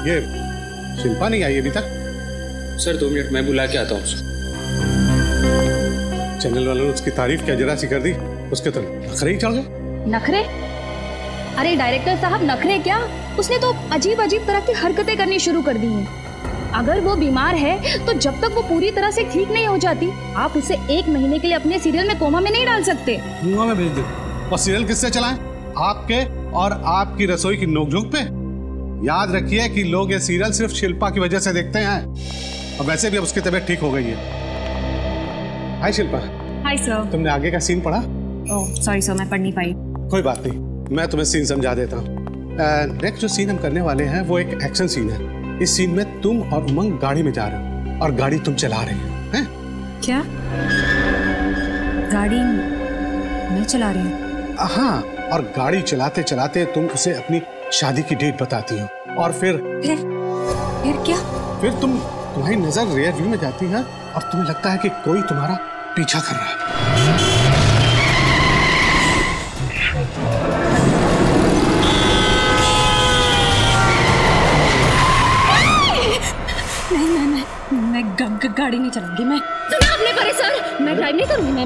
ये शिल्पा नहीं आई अभी तक? सर 2 मिनट, मैं बुला के आता हूँ। चैनल वालों ने उसकी तारीफ क्या जरा सी कर दी, उसके तो नखरे ही चढ़ गए। नखरे? अरे डायरेक्टर साहब, नखरे क्या, उसने तो अजीब अजीब तरह की हरकतें करनी शुरू कर दी हैं। अगर वो बीमार है तो जब तक वो पूरी तरह से ठीक नहीं हो जाती, आप उसे 1 महीने के लिए अपने सीरियल में कोमा में नहीं डाल सकते। कोमा में भेज दो। और सीरियल किससे चलाएं? आपके और आपकी रसोई की नोकझोंक पे? याद रखिए कि लोग ये सीरियल सिर्फ शिल्पा की वजह से देखते हैं, और वैसे भी अब उसकी तबीयत ठीक हो गई है। हाय शिल्पा। Hi sir. तुमने आगे का सीन पढ़ा? ओह सॉरी सर, मैं पढ़ नहीं पाई। कोई बात नहीं, मैं तुम्हें सीन समझा देता हूँ। नेक्स्ट जो सीन हम करने वाले हैं वो एक एक्शन सीन है। इस सीन में तुम और उमंग गाड़ी में जा रहे हो और गाड़ी तुम चला रहे हो, हैं? क्या? गाड़ी मैं चला रही हूँ? हाँ, और गाड़ी चलाते चलाते तुम उसे अपनी शादी की डेट बताती हो, और फिर क्या? फिर तुम्हारी नजर रियर व्यू में जाती है और तुम्हें लगता है कि कोई तुम्हारा पीछा कर रहा है। मैं गाड़ी नहीं चलाऊंगी। मैं सुना आपने परेशान, मैं ड्राइव नहीं करूंगी। मैं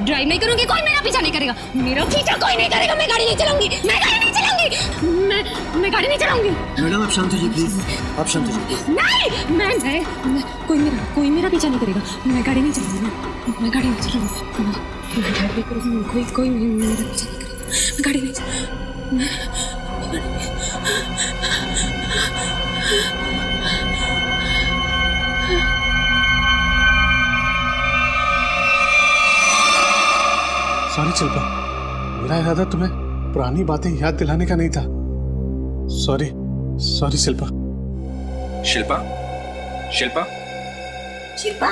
ड्राइव नहीं करूंगी, कोई मेरा पीछा नहीं करेगा, मेरा पीछा कोई नहीं करेगा। मैं गाड़ी नहीं चलाऊंगी, मैं गाड़ी नहीं चलाऊंगी, मैं गाड़ी नहीं चलाऊंगी। मैडम आप शांत हो जाइए प्लीज, आप शांत हो जाइए। नहीं, मैं कोई मेरा पीछा नहीं करेगा, मैं गाड़ी नहीं चलाऊंगी, मैं गाड़ी नहीं चलाऊंगी, मैं ड्राइव नहीं करूंगी, कोई मेरा पीछा नहीं करेगा, मैं गाड़ी नहीं चलाऊंगी। सॉरी शिल्पा, मेरा इरादा तुम्हें पुरानी बातें याद दिलाने का नहीं था। सॉरी शिल्पा। शिल्पा, शिल्पा, शिल्पा,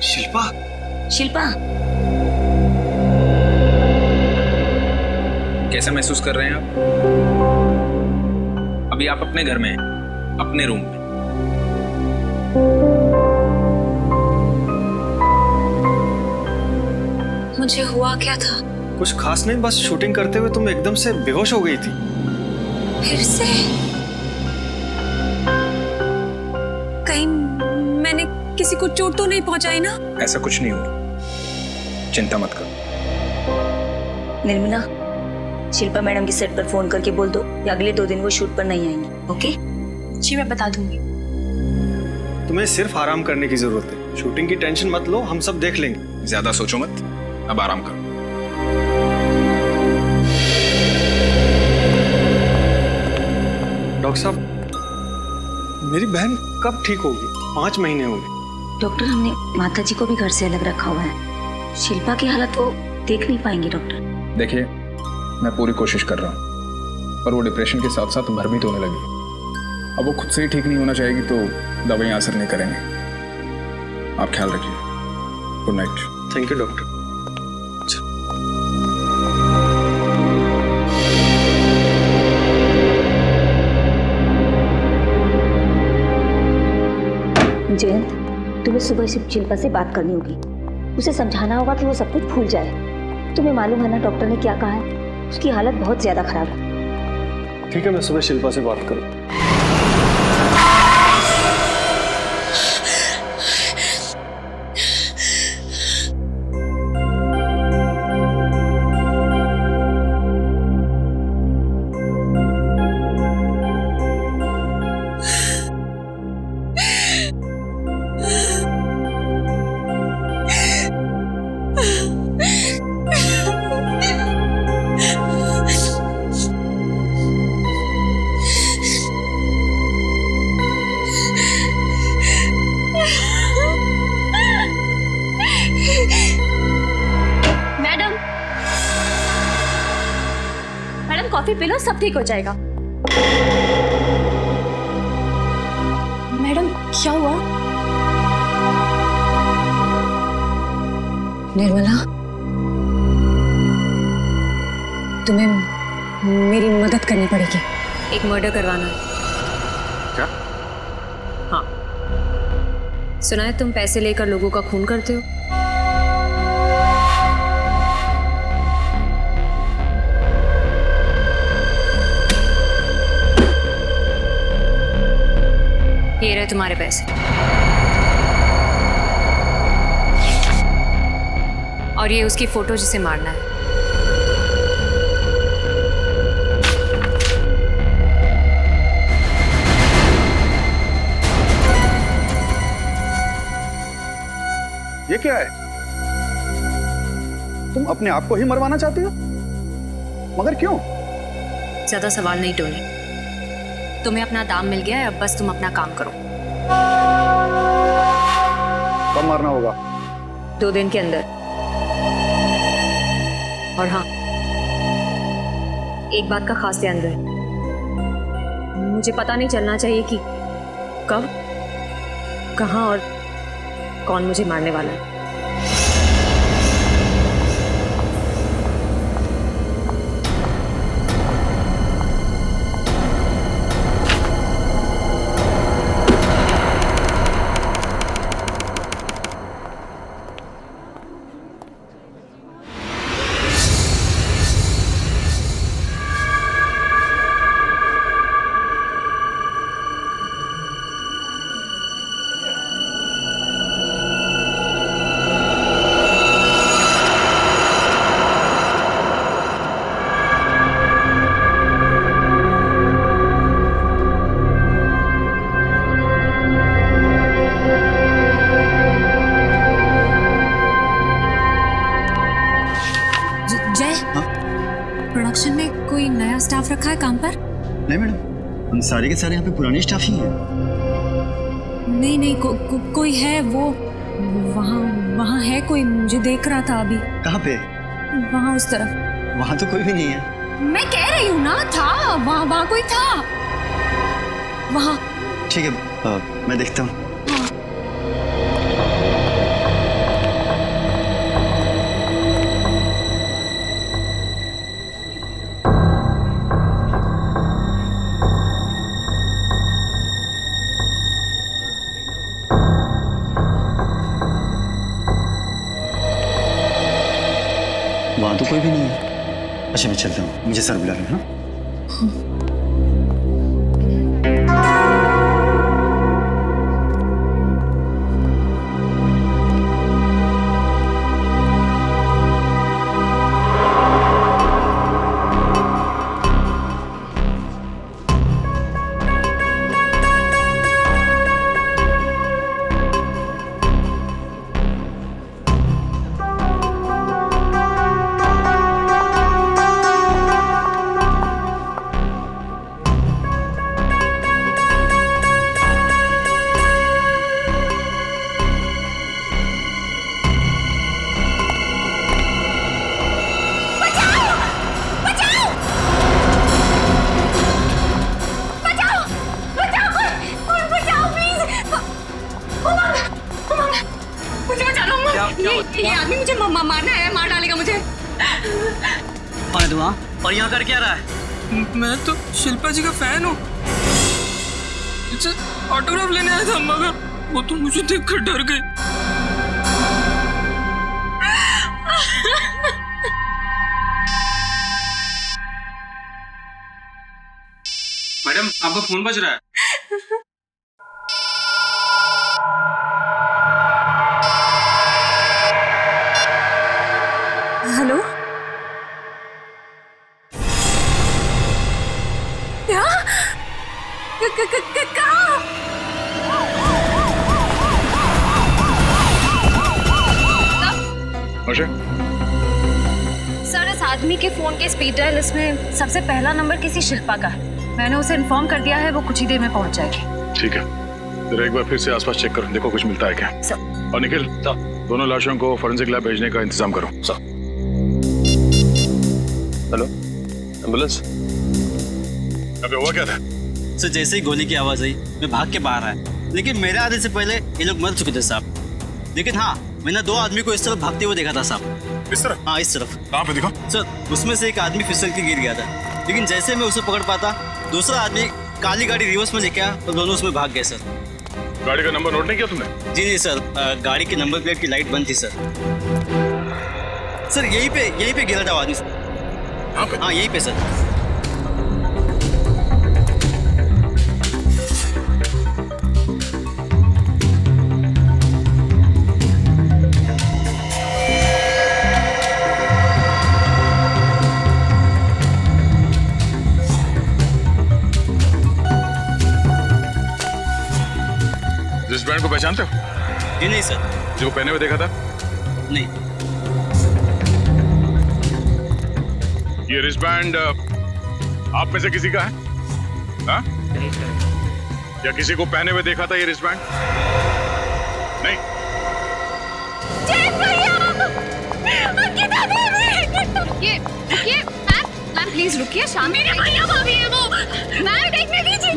शिल्पा, शिल्पा। कैसा महसूस कर रहे हैं आप? अभी आप अपने घर में हैं, अपने रूम में। मुझे हुआ क्या था? कुछ खास नहीं, बस शूटिंग करते हुए तुम एकदम से बेहोश हो गई थी। फिर से? कहीं मैंने किसी को चोट तो नहीं पहुंचाई ना? ऐसा कुछ नहीं हुआ, चिंता मत करो। निर्मला, शिल्पा मैडम की सेट पर फोन करके बोल दो कि अगले 2 दिन वो शूट पर नहीं आएंगी। ओके? जी मैं बता दूंगी। तुम्हें सिर्फ आराम करने की जरूरत है, शूटिंग की टेंशन मत लो, हम सब देख लेंगे। ज्यादा सोचो मत, अब आराम करो। डॉक्टर साहब, मेरी बहन कब ठीक होगी? 5 महीने हो गए। डॉक्टर, हमने माता जी को भी घर से अलग रखा हुआ है, शिल्पा की हालत वो देख नहीं पाएंगे। डॉक्टर देखिए, मैं पूरी कोशिश कर रहा हूँ, पर वो डिप्रेशन के साथ साथ भ्रमित होने लगी। अब वो खुद से ही ठीक नहीं होना चाहेगी तो दवाइयाँ असर नहीं करेंगे। आप ख्याल रखिए। Good night. Thank you doctor. Jayant, तुम्हें सुबह से शिल्पा से बात करनी होगी, उसे समझाना होगा कि वो सब कुछ भूल जाए। तुम्हें मालूम है ना डॉक्टर ने क्या कहा है, उसकी हालत बहुत ज्यादा खराब है। ठीक है, मैं सुबह शिल्पा से बात करूँ। कॉफी पी लो, सब ठीक हो जाएगा। मैडम क्या हुआ? निर्मला, तुम्हें मेरी मदद करनी पड़ेगी। एक मर्डर करवाना है। क्या? हाँ, सुना है तुम पैसे लेकर लोगों का खून करते हो। रहे तुम्हारे पैसे और ये उसकी फोटो जिसे मारना है। ये क्या है? तुम अपने आप को ही मरवाना चाहती हो? मगर क्यों? ज्यादा सवाल नहीं टोनी, तुम्हें अपना दाम मिल गया है, अब बस तुम अपना काम करो। कब मारना होगा? 2 दिन के अंदर। और हाँ, एक बात का खास ध्यान रहे, मुझे पता नहीं चलना चाहिए कि कब, कहाँ और कौन मुझे मारने वाला है। प्रोडक्शन में कोई नया स्टाफ रखा है काम पर? नहीं मैडम, हम सारे के सारे यहाँ पे पुराने स्टाफ ही हैं। नहीं, कोई है, वो वहाँ है कोई, मुझे देख रहा था अभी। कहाँ पे? वहाँ उस तरफ। वहाँ तो कोई भी नहीं है। मैं कह रही हूँ ना, था वहाँ कोई था वहाँ। ठीक है, मैं देखता हूँ। वहाँ तो कोई भी नहीं है। अच्छा मैं चलता हूँ, मुझे सर बुला रहे हैं। ये आदमी मुझे मारना है, मार डालेगा मुझे। और यहाँ कर क्या रहा है? मैं तो शिल्पा जी का फैन हूँ, ऑटोग्राफ लेने आया था, मगर वो तो मुझे देखकर डर गई। मैडम आपका फोन बज रहा है। हेलो, क्या? सर, इस आदमी के फोन के स्पीड डायल लिस्ट में सबसे पहला नंबर किसी शिल्पा का है। मैंने उसे इन्फॉर्म कर दिया है, वो कुछ ही देर में पहुंच जाएगी। ठीक है, जरा एक बार फिर से आसपास चेक करो, देखो कुछ मिलता है क्या। और निखिल, दोनों लाशों को फोरेंसिक लैब भेजने का इंतजाम करो। Hello, ambulance. अबे हुआ क्या था? सर जैसे ही गोली की आवाज आई मैं भाग के बाहर आया, लेकिन मेरे आने से पहले ये लोग मर चुके थे साहब। लेकिन हाँ, मैंने 2 आदमी को इस तरफ भागते हुए देखा था साहब। इस तरफ? हाँ इस तरफ। कहाँ पे दिखा? सर उसमें से एक आदमी फिसल के गिर गया था, लेकिन जैसे मैं उसे पकड़ पाता दूसरा आदमी काली गाड़ी रिवर्स में लेके आया तो दोनों उसमें भाग गए सर। गाड़ी का नंबर नोट नहीं किया तुमने? जी सर, गाड़ी की नंबर प्लेट की लाइट बंद थी सर। सर यहीं पे गिरा था आदमी। हाँ यहीं पे सर। को पहचानते हो? जी नहीं सर। जो पहने हुए देखा था? नहीं। ये रिस्टबैंड आप में से किसी का है? हाँ? नहीं सर। या किसी को पहने हुए देखा था ये रिस्टबैंड? नहीं। रुकिए मैम प्लीज रुकिए। शांत भैया भाभी है वो। मैम देखने दीजिए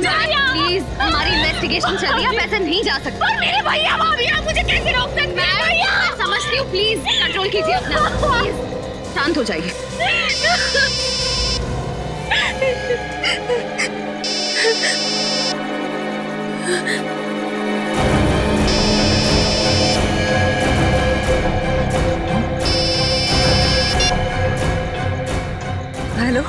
प्लीज, हमारी इन्वेस्टिगेशन चल रही है, आप ऐसे नहीं जा सकते। और मेरे भैया भाभी आप मुझे कैसे रोक सकते हैं? मैं समझती हूँ, प्लीज कंट्रोल कीजिए अपना, प्लीज शांत हो जाइए। हेलो,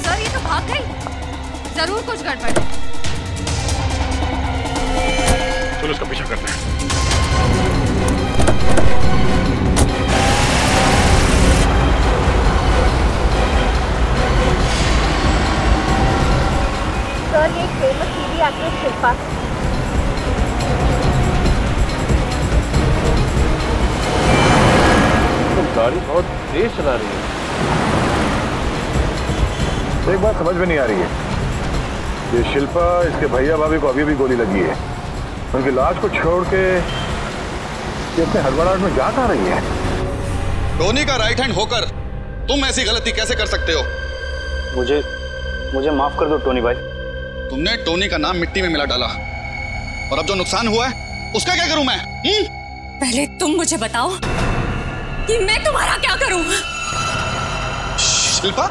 सर ये तो भाग गई, जरूर कुछ गड़बड़ है। चलो उसका पीछा करते हैं। सर ये एक फेमस टीवी एक्ट्रेस शिल्पा। तो गाड़ी बहुत तेज चला रही है। एक बात समझ में नहीं आ रही है, ये शिल्पा, इसके भैया भाभी को अभी भी गोली लगी है, उनकी लाश को छोड़ के ये अपने हड़बड़ाहट में जा कहाँ रही है? टोनी का राइट हैंड होकर तुम ऐसी गलती कैसे कर सकते हो? मुझे माफ कर दो टोनी भाई। तुमने टोनी का नाम मिट्टी में मिला डाला, और अब जो नुकसान हुआ है उसका क्या करूं मैं? पहले तुम मुझे बताओ कि मैं तुम्हारा क्या करूं? शिल्पा,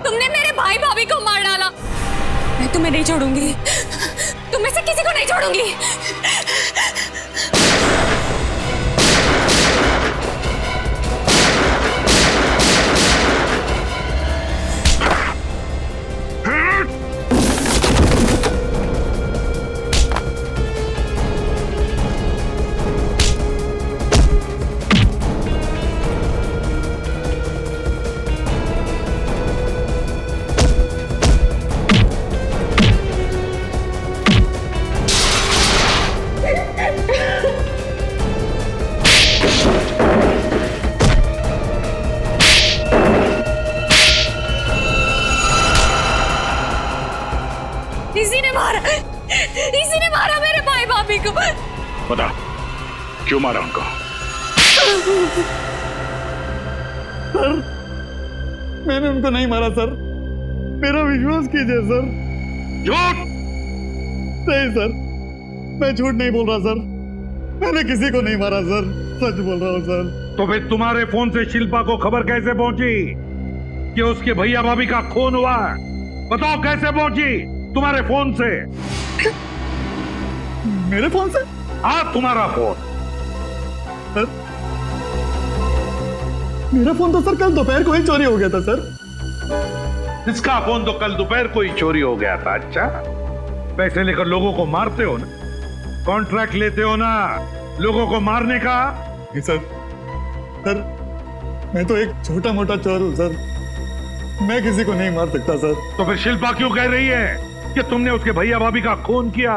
तुमने मेरे भाई भाभी को मार डाला, मैं तुम्हें नहीं छोड़ूंगी, तुम में से किसी को नहीं छोड़ूंगी। इसी ने मारा मेरे भाई भाभी को। बता क्यों मारा उनको? सर मैंने उनको नहीं मारा सर, मेरा विश्वास कीजिए सर। झूठ? नहीं सर, मैं झूठ नहीं बोल रहा सर, मैंने किसी को नहीं मारा सर, सच बोल रहा हूँ सर। तो फिर तुम्हारे फोन से शिल्पा को खबर कैसे पहुंची कि उसके भैया भाभी का खून हुआ? बताओ कैसे पहुंची? तुम्हारे फोन से। मेरे फोन से? हाँ तुम्हारा फोन। सर मेरा फोन तो सर कल दोपहर को ही चोरी हो गया था सर। इसका फोन तो कल दोपहर को ही चोरी हो गया था। अच्छा, पैसे लेकर लोगों को मारते हो ना, कॉन्ट्रैक्ट लेते हो ना लोगों को मारने का। सर मैं तो एक छोटा मोटा चोर हूँ सर, मैं किसी को नहीं मार सकता सर। तो फिर शिल्पा क्यों कह रही है कि तुमने उसके भैया भाभी का खून किया?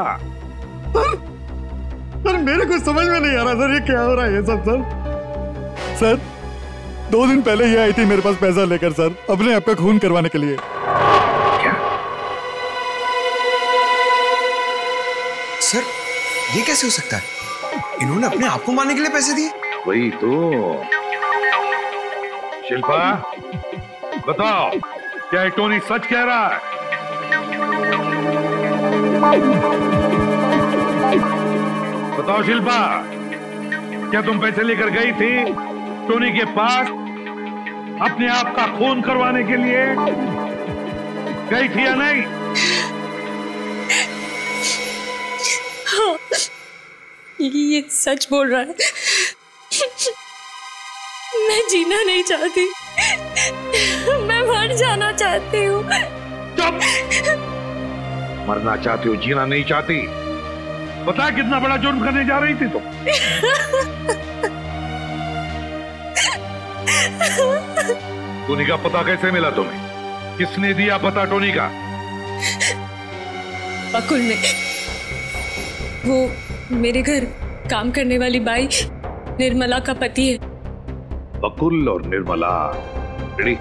सर मेरे कुछ समझ में नहीं आ रहा सर, ये क्या हो रहा है ये सब सर। सर 2 दिन पहले ये आई थी मेरे पास पैसा लेकर सर, अपने आप का खून करवाने के लिए। क्या? सर ये कैसे हो सकता है? इन्होंने अपने आप को मारने के लिए पैसे दिए? वही तो। शिल्पा बताओ, क्या ये टोनी सच कह रहा है? बताओ शिल्पा, क्या तुम पैसे लेकर गई थी टोनी के पास अपने आप का खून करवाने के लिए? गई थी या नहीं? हाँ, ये सच बोल रहा है। मैं जीना नहीं चाहती, मैं मर जाना चाहती हूँ। चुप! मरना चाहती हो, जीना नहीं चाहती? पता कितना बड़ा जुर्म करने जा रही थी तुम? टोनी का पता कैसे मिला तुम्हें? किसने दिया पता टोनी का? बकुल ने। वो मेरे घर काम करने वाली बाई निर्मला का पति है। बकुल और निर्मला। रेडी?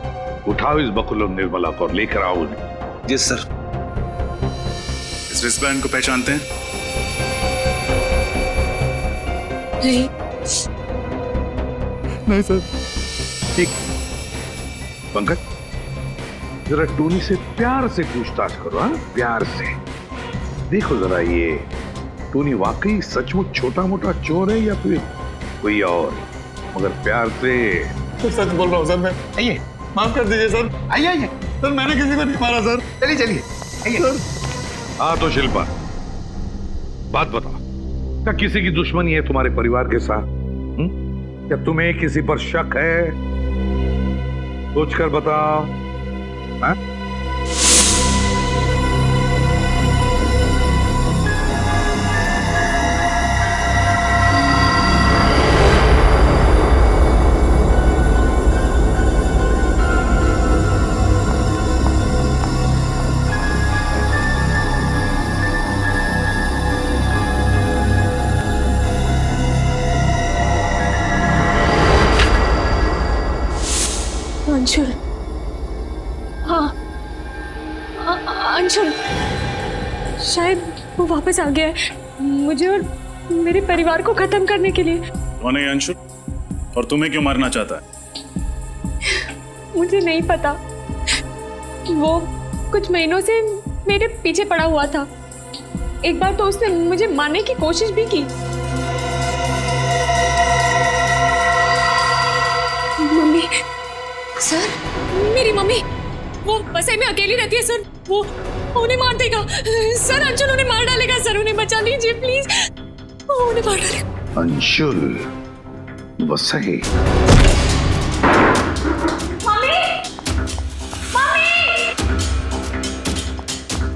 उठाओ इस बकुल और निर्मला को और लेकर आओ उन्हें। जी सर। इस रिस्टबैंड को पहचानते हैं? नहीं सर। ठीक। पंकज, जरा टोनी से प्यार से पूछताछ करो। हाँ, प्यार से। देखो जरा ये टोनी वाकई सचमुच छोटा मोटा चोर है या फिर कोई और, मगर प्यार से। सच बोल रहा हूँ सर मैं। आइए, माफ कर दीजिए सर। आइए आइए सर, मैंने किसी को नहीं मारा सर। चलिए चलिए आइए। हाँ तो शिल्पा, बात बताओ, क्या किसी की दुश्मनी है तुम्हारे परिवार के साथ? क्या तुम्हें किसी पर शक है? सोचकर बताओ। हाँ? अंशुल। हाँ, अंशुल शायद वो वापस आ गया है मुझे और मेरे परिवार को खत्म करने के लिए। कौन है अंशुल और तुम्हें क्यों मारना चाहता है? मुझे नहीं पता। वो कुछ महीनों से मेरे पीछे पड़ा हुआ था। एक बार तो उसने मुझे मारने की कोशिश भी की। मम्मी। सर, मेरी मम्मी वो बसे में अकेली रहती है सर। वो उन्हें मार देगा सर। अंशुल उन्हें मार डालेगा सर। उन्हें बचा लीजिए प्लीज। उन्हें मार डालेगा। Anshul Vasai. Mummy, mummy,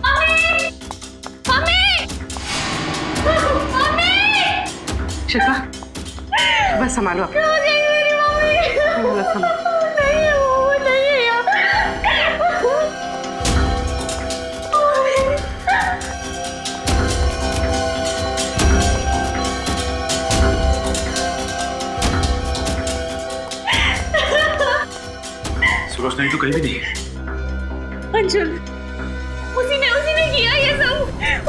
mummy, mummy, Shilpa, बस संभालो। सुभाष नहीं तो कहीं भी नहीं है। अंशुल, उसी ने किया ये सब।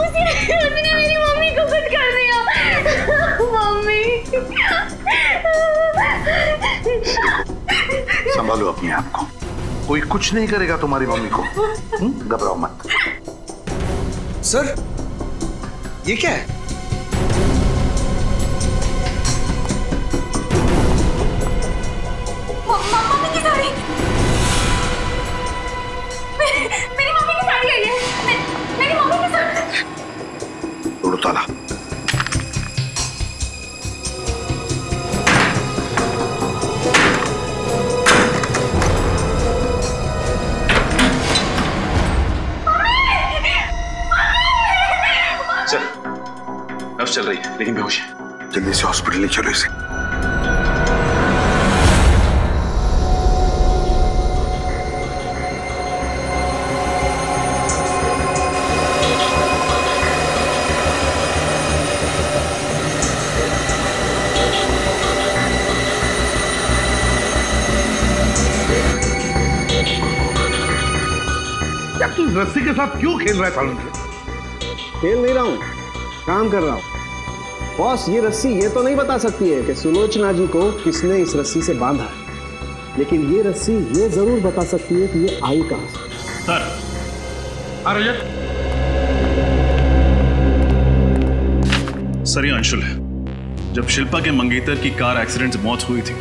उसी ने मेरी मम्मी को कुछ कर दिया। मम्मी, संभालो अपने आप को। कोई कुछ नहीं करेगा तुम्हारी मम्मी को। घबराओ मत। सर, ये क्या है? मम्मी की साड़ी। मेरी मम्मी की साड़ी है ये। मेरी मम्मी की साड़ी। तोड़ो ताला। सर, नर्स चल रही है लेकिन बेहोश है। जल्दी से हॉस्पिटल ले चलो इसे। तू रस्सी के साथ क्यों खेल रहा है सालों से? खेल नहीं रहा हूं, काम कर रहा हूं। बॉस, ये रस्सी ये तो नहीं बता सकती है कि सुलोचना जी को किसने इस रस्सी से बांधा है, लेकिन ये रस्सी ये जरूर बता सकती है कि ये आई कहां से। सर, सर ये अंशुल है। जब शिल्पा के मंगेतर की कार एक्सीडेंट से मौत हुई थी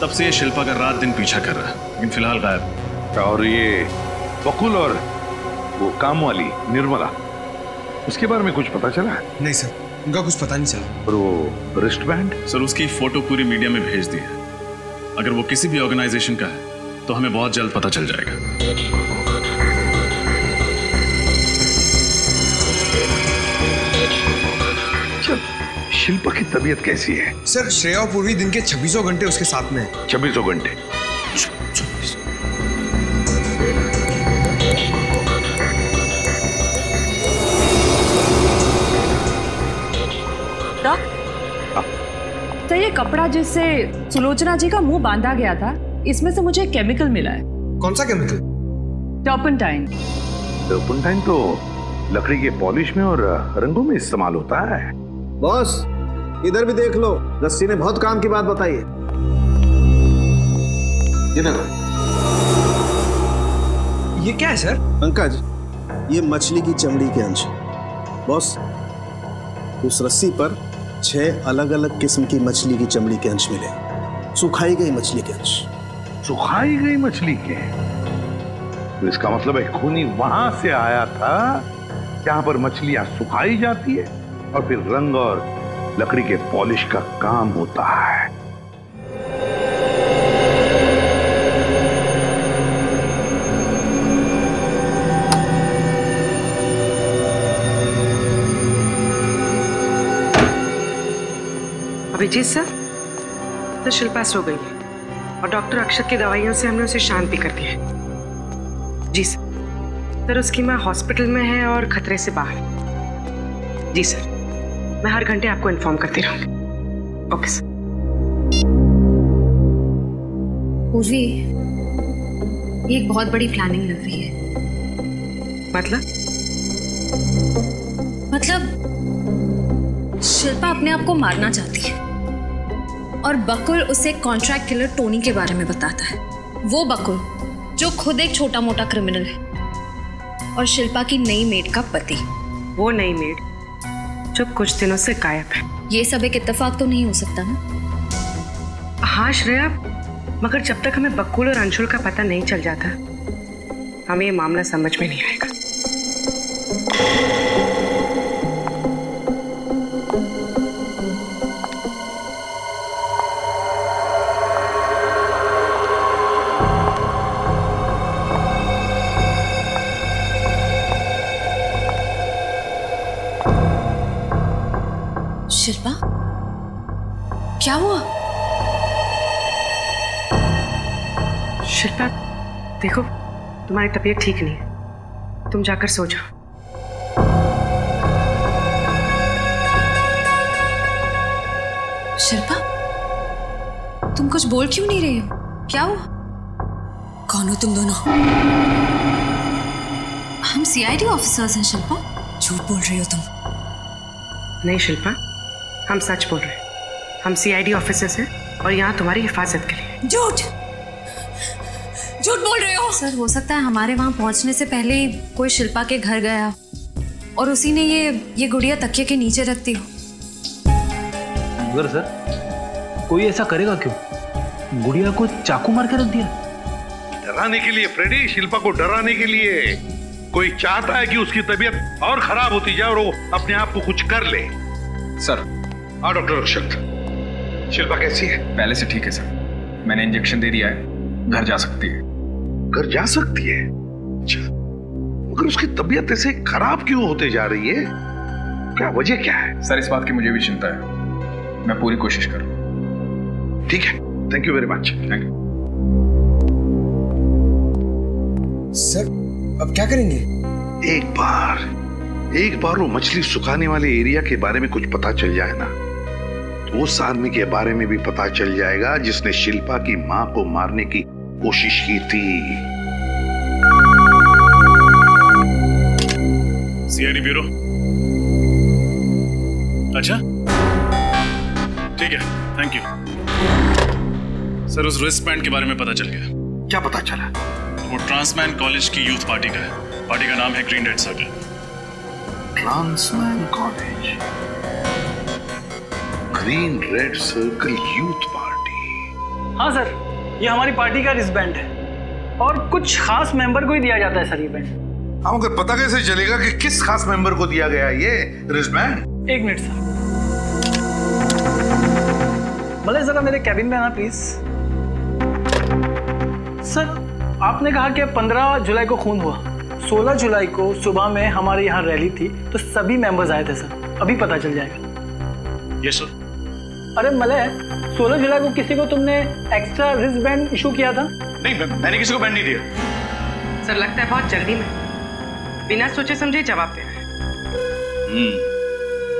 तब से ये शिल्पा का रात दिन पीछा कर रहा है, लेकिन फिलहाल गायब। और ये बकुल और वो काम वाली निर्मला, उसके बारे में कुछ पता चला? नहीं सर, उनका कुछ पता नहीं चला। और वो रिस्ट बैंड? सर, उसकी फोटो पूरी मीडिया में भेज दी है। अगर वो किसी भी ऑर्गेनाइजेशन का है तो हमें बहुत जल्द पता चल जाएगा। शिल्पा की तबीयत कैसी है? सर, श्रेया और पूर्वी दिन के 2600 घंटे उसके साथ में है। 2600 घंटे? तो ये कपड़ा जिससे सुलोचना जी का मुंह बांधा गया था, इसमें से मुझे केमिकल मिला है। कौन सा केमिकल? टर्पेंटाइन। टर्पेंटाइन तो लकड़ी के पॉलिश में और रंगों में इस्तेमाल होता है। बॉस इधर भी देख लो, रस्सी ने बहुत काम की बात बताई है। ये देखो, ये क्या है सर? पंकज, ये मछली की चमड़ी के अंश। बॉस, उस रस्सी पर 6 अलग अलग किस्म की मछली की चमड़ी के अंश मिले, सुखाई गई मछली के अंश। सुखाई गई मछली के? तो इसका मतलब है खूनी वहां से आया था जहां पर मछलियां सुखाई जाती है और फिर रंग और लकड़ी के पॉलिश का काम होता है। अभिजीत सर, तो शिल्पा सो गई है और डॉक्टर अक्षत की दवाइयों से हमने उसे शांत भी कर दिया है। जी सर, उसकी माँ हॉस्पिटल में है और खतरे से बाहर। जी सर, मैं हर घंटे आपको इन्फॉर्म करती रहूंगी। Okay sir. पूर्वी, ये एक बहुत बड़ी प्लानिंग लग रही है। मतलब शिल्पा अपने आप को मारना चाहती है और बकुल उसे कॉन्ट्रैक्ट किलर टोनी के बारे में बताता है। वो बकुल जो खुद एक छोटा मोटा क्रिमिनल है और शिल्पा की नई मेड का पति। वो नई मेड जो कुछ दिनों से गायब है। ये सब एक इत्तेफाक तो नहीं हो सकता ना? हाँ श्रेया, मगर जब तक हमें बकुल और अंशुल का पता नहीं चल जाता, हमें ये मामला समझ में नहीं आएगा। शिल्पा, क्या हुआ? शिल्पा, देखो तुम्हारी तबीयत ठीक नहीं है, तुम जाकर सो जाओ। शिल्पा, तुम कुछ बोल क्यों नहीं रही हो? क्या हुआ? कौन हो तुम दोनों? हम सीआईडी ऑफिसर्स हैं शिल्पा। झूठ बोल रही हो तुम। नहीं शिल्पा, हम सच बोल रहे हैं। हम सीआईडी ऑफिसर्स हैं और यहाँ तुम्हारी हिफाजत के लिए। झूठ बोल रहे हो। सर, हो सकता है हमारे वहाँ पहुँचने से पहले ही कोई शिल्पा के घर गया और उसी ने ये गुड़िया तकिए के नीचे रखती हो। मगर सर, कोई ऐसा करेगा क्यों? गुड़िया को चाकू मार के रख दिया। डराने के लिए फ्रेडी, शिल्पा को डराने के लिए। कोई चाहता है कि उसकी तबीयत और खराब होती जाए और वो अपने आप को कुछ कर ले। सर। हाँ डॉक्टर अक्षत, शिल्पा कैसी है? पहले से ठीक है सर, मैंने इंजेक्शन दे दिया है, घर जा सकती है। घर जा सकती है? अच्छा, मगर उसकी तबीयत ऐसे खराब क्यों होते जा रही है? क्या वजह क्या है? सर, इस बात की मुझे भी चिंता है, मैं पूरी कोशिश कर रहा हूं। ठीक है, thank you very much. Thank you sir. अब क्या करेंगे? एक बार वो मछली सुखाने वाले एरिया के बारे में कुछ पता चल जाए ना, तो उस आदमी के बारे में भी पता चल जाएगा जिसने शिल्पा की मां को मारने की कोशिश की थी। CID bureau. अच्छा ठीक है, थैंक यू सर। उस रिस्ट बैंड के बारे में पता चल गया। क्या पता चला? वो ट्रांसमैन कॉलेज की यूथ पार्टी का है। पार्टी का नाम है green red circle. Transman college, green red circle youth party. हाँ सर, ये हमारी पार्टी का रिस्टबैंड है और कुछ खास मेंबर को ही दिया जाता है सर ये बैंड। हाँ, मगर पता कैसे चलेगा कि किस खास मेंबर को दिया गया ये रिस्टबैंड? एक मिनट सर, भले जरा मेरे कैबिन में आना प्लीज। सर, आपने कहा कि 15 जुलाई को खून हुआ। 16 जुलाई को सुबह में हमारे यहाँ रैली थी तो सभी मेंबर्स आए थे सर। अभी पता चल जाएगा। Yes sir. अरे मलय, 16 जुलाई को किसी को तुमने एक्स्ट्रा रिस्ट बैंड इशू किया था? नहीं, मैंने किसी को बैंड नहीं दिया सर। लगता है बहुत जल्दी में बिना सोचे समझे जवाब दे रहे हैं।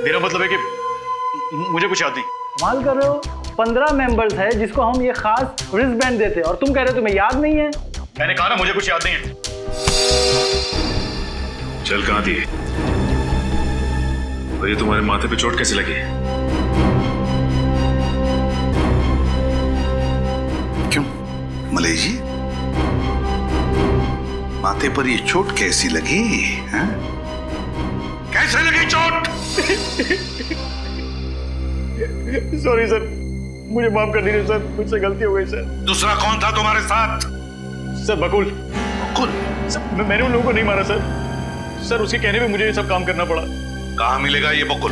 मेरा मतलब है कि मुझे कुछ याद नहीं। कमाल कर रहे हो, 15 मेंबर्स है जिसको हम ये खास रिस्ट बैंड देते हैं, और तुम कह रहे हो तुम्हें याद नहीं है। मैंने कहा ना मुझे कुछ याद नहीं है। चल कहां थी? और ये तुम्हारे माथे पे चोट कैसे लगी? क्यों मलय जी, माथे पर ये चोट कैसी लगी है? कैसे लगी चोट? सॉरी सर, मुझे माफ कर दीजिए सर, मुझसे गलती हो गई सर। दूसरा कौन था तुम्हारे साथ? सर बकुल। बकुल? सर मैंने उन लोगों को नहीं मारा सर। सर उसके कहने पे मुझे ये सब काम करना पड़ा। कहाँ मिलेगा ये बकुल?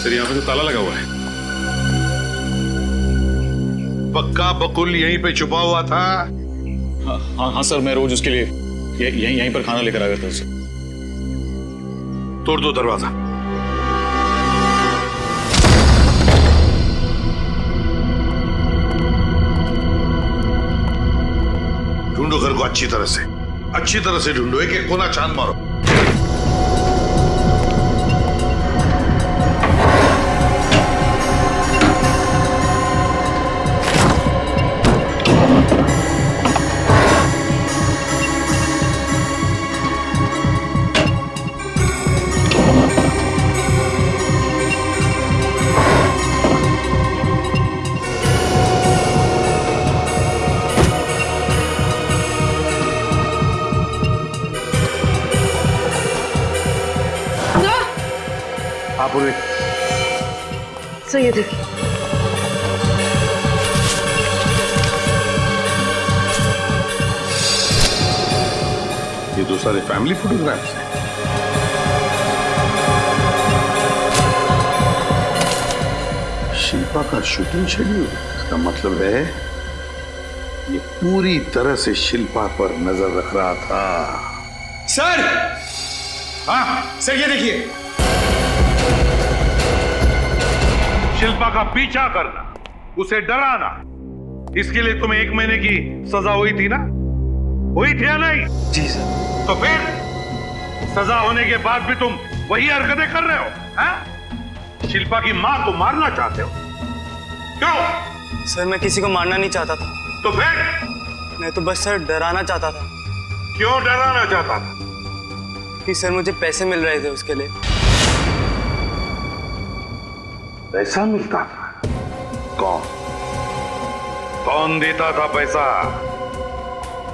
सर यहाँ पे तो ताला लगा हुआ है। पक्का बकुल यहीं पे छुपा हुआ था? हाँ सर, मैं रोज उसके लिए यहीं पर खाना लेकर आ गया था सर। तोड़ दो दरवाजा। ढूंढो घर को अच्छी तरह से ढूंढो, एक कोना छान मारो। सर ये देखिए, ये तो सारे फैमिली फोटोग्राफ्स हैं। शिल्पा का शूटिंग शेड्यूल, इसका मतलब है ये पूरी तरह से शिल्पा पर नजर रख रहा था। सर! हाँ सर, ये देखिए, शिल्पा का पीछा करना, उसे डराना, इसके लिए तुम्हें 1 महीने की सजा हुई थी ना? हुई थी या नहीं? जी सर। तो फिर सजा होने के बाद भी तुम वही हरकतें कर रहे हो? हैं? शिल्पा की मां को मारना चाहते हो? क्यों? सर मैं किसी को मारना नहीं चाहता था। तो फिर? मैं तो बस सर डराना चाहता था। क्यों डराना चाहता था? कि सर मुझे पैसे मिल रहे थे उसके लिए। पैसा मिलता था? कौन देता था पैसा?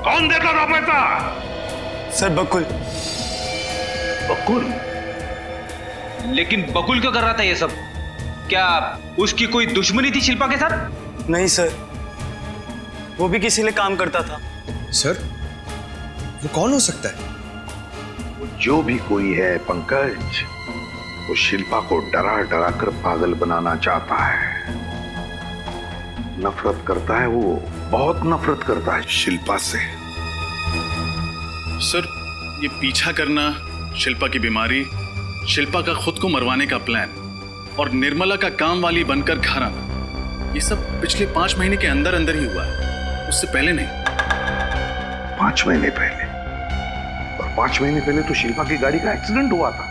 कौन देता था पैसा? सर बकुल। बकुल? लेकिन बकुल क्यों कर रहा था ये सब? क्या उसकी कोई दुश्मनी थी शिल्पा के साथ? नहीं सर, वो भी किसी लिए काम करता था। सर वो कौन हो सकता है? वो जो भी कोई है पंकज, वो शिल्पा को डरा डरा कर पागल बनाना चाहता है। नफरत करता है, वो बहुत नफरत करता है शिल्पा से। सर ये पीछा करना, शिल्पा की बीमारी, शिल्पा का खुद को मरवाने का प्लान और निर्मला का काम वाली बनकर घर आना, ये सब पिछले 5 महीने के अंदर अंदर ही हुआ है, उससे पहले नहीं। 5 महीने पहले? और 5 महीने पहले तो शिल्पा की गाड़ी का एक्सीडेंट हुआ था,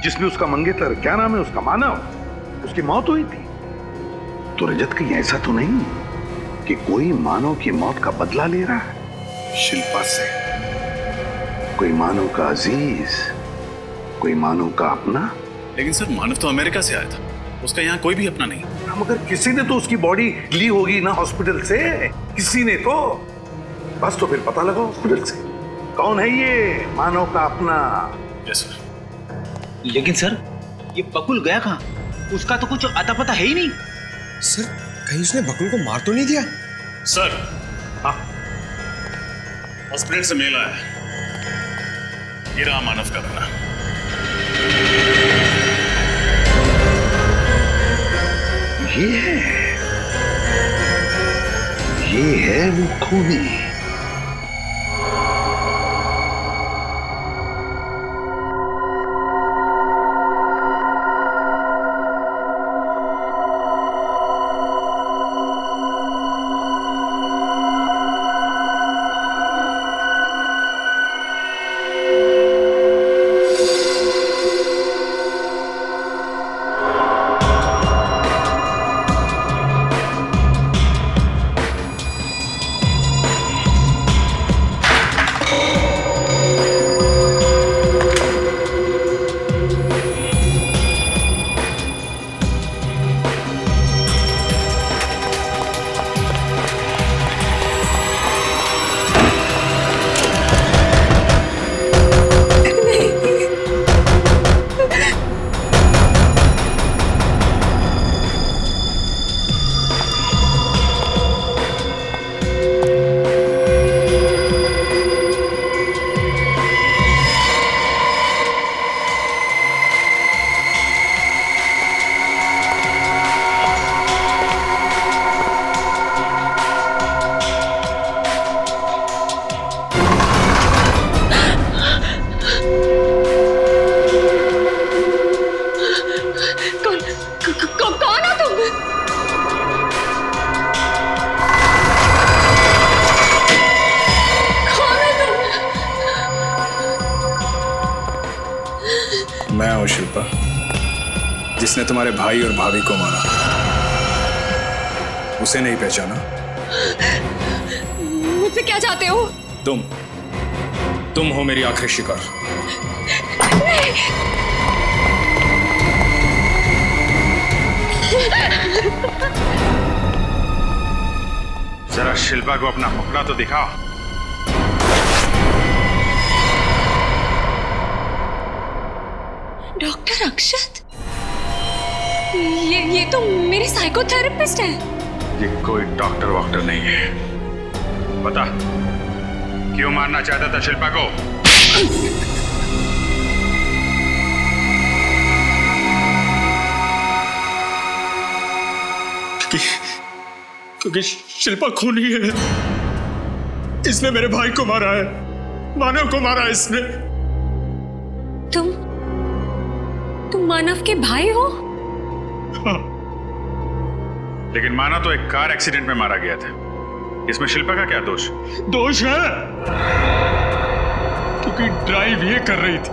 जिसमें उसका मंगेतर, क्या नाम है उसका, मानव, उसकी मौत हुई थी। तो रजत कहीं ऐसा तो नहीं कि कोई मानव की मौत का बदला ले रहा है शिल्पा से? कोई मानव का अजीज, कोई मानव का अपना? लेकिन सर मानव तो अमेरिका से आया था, उसका यहाँ कोई भी अपना नहीं। मगर किसी ने तो उसकी बॉडी ली होगी ना हॉस्पिटल से, किसी ने तो। बस तो फिर पता लगा हॉस्पिटल से कौन है ये मानव का अपना। Yes sir. लेकिन सर ये बकुल गया कहाँ? उसका तो कुछ अता पता है ही नहीं। सर कहीं उसने बकुल को मार तो नहीं दिया? सर हॉस्पिटल से मेल आया, ये रहा मानव का बना। ये है वो खूनी। मैं हूं शिल्पा, जिसने तुम्हारे भाई और भाभी को मारा। उसे नहीं पहचाना? मुझसे क्या चाहते हो? तुम हो मेरी आखिरी शिकार। जरा शिल्पा को अपना मुखड़ा तो दिखाओ। डॉक्टर अक्षत, ये तो मेरे साइकोथेरेपिस्ट है। ये कोई डॉक्टर वॉक्टर नहीं है। बता, क्यों मारना चाहता था शिल्पा को? क्योंकि शिल्पा खूनी है। इसने मेरे भाई को मारा है, मानव को मारा है इसने। तुम मानव के भाई हो? हाँ। लेकिन मानव तो एक कार एक्सीडेंट में मारा गया था। इसमें शिल्पा का क्या दोष? दोष है क्योंकि ड्राइव ये कर रही थी।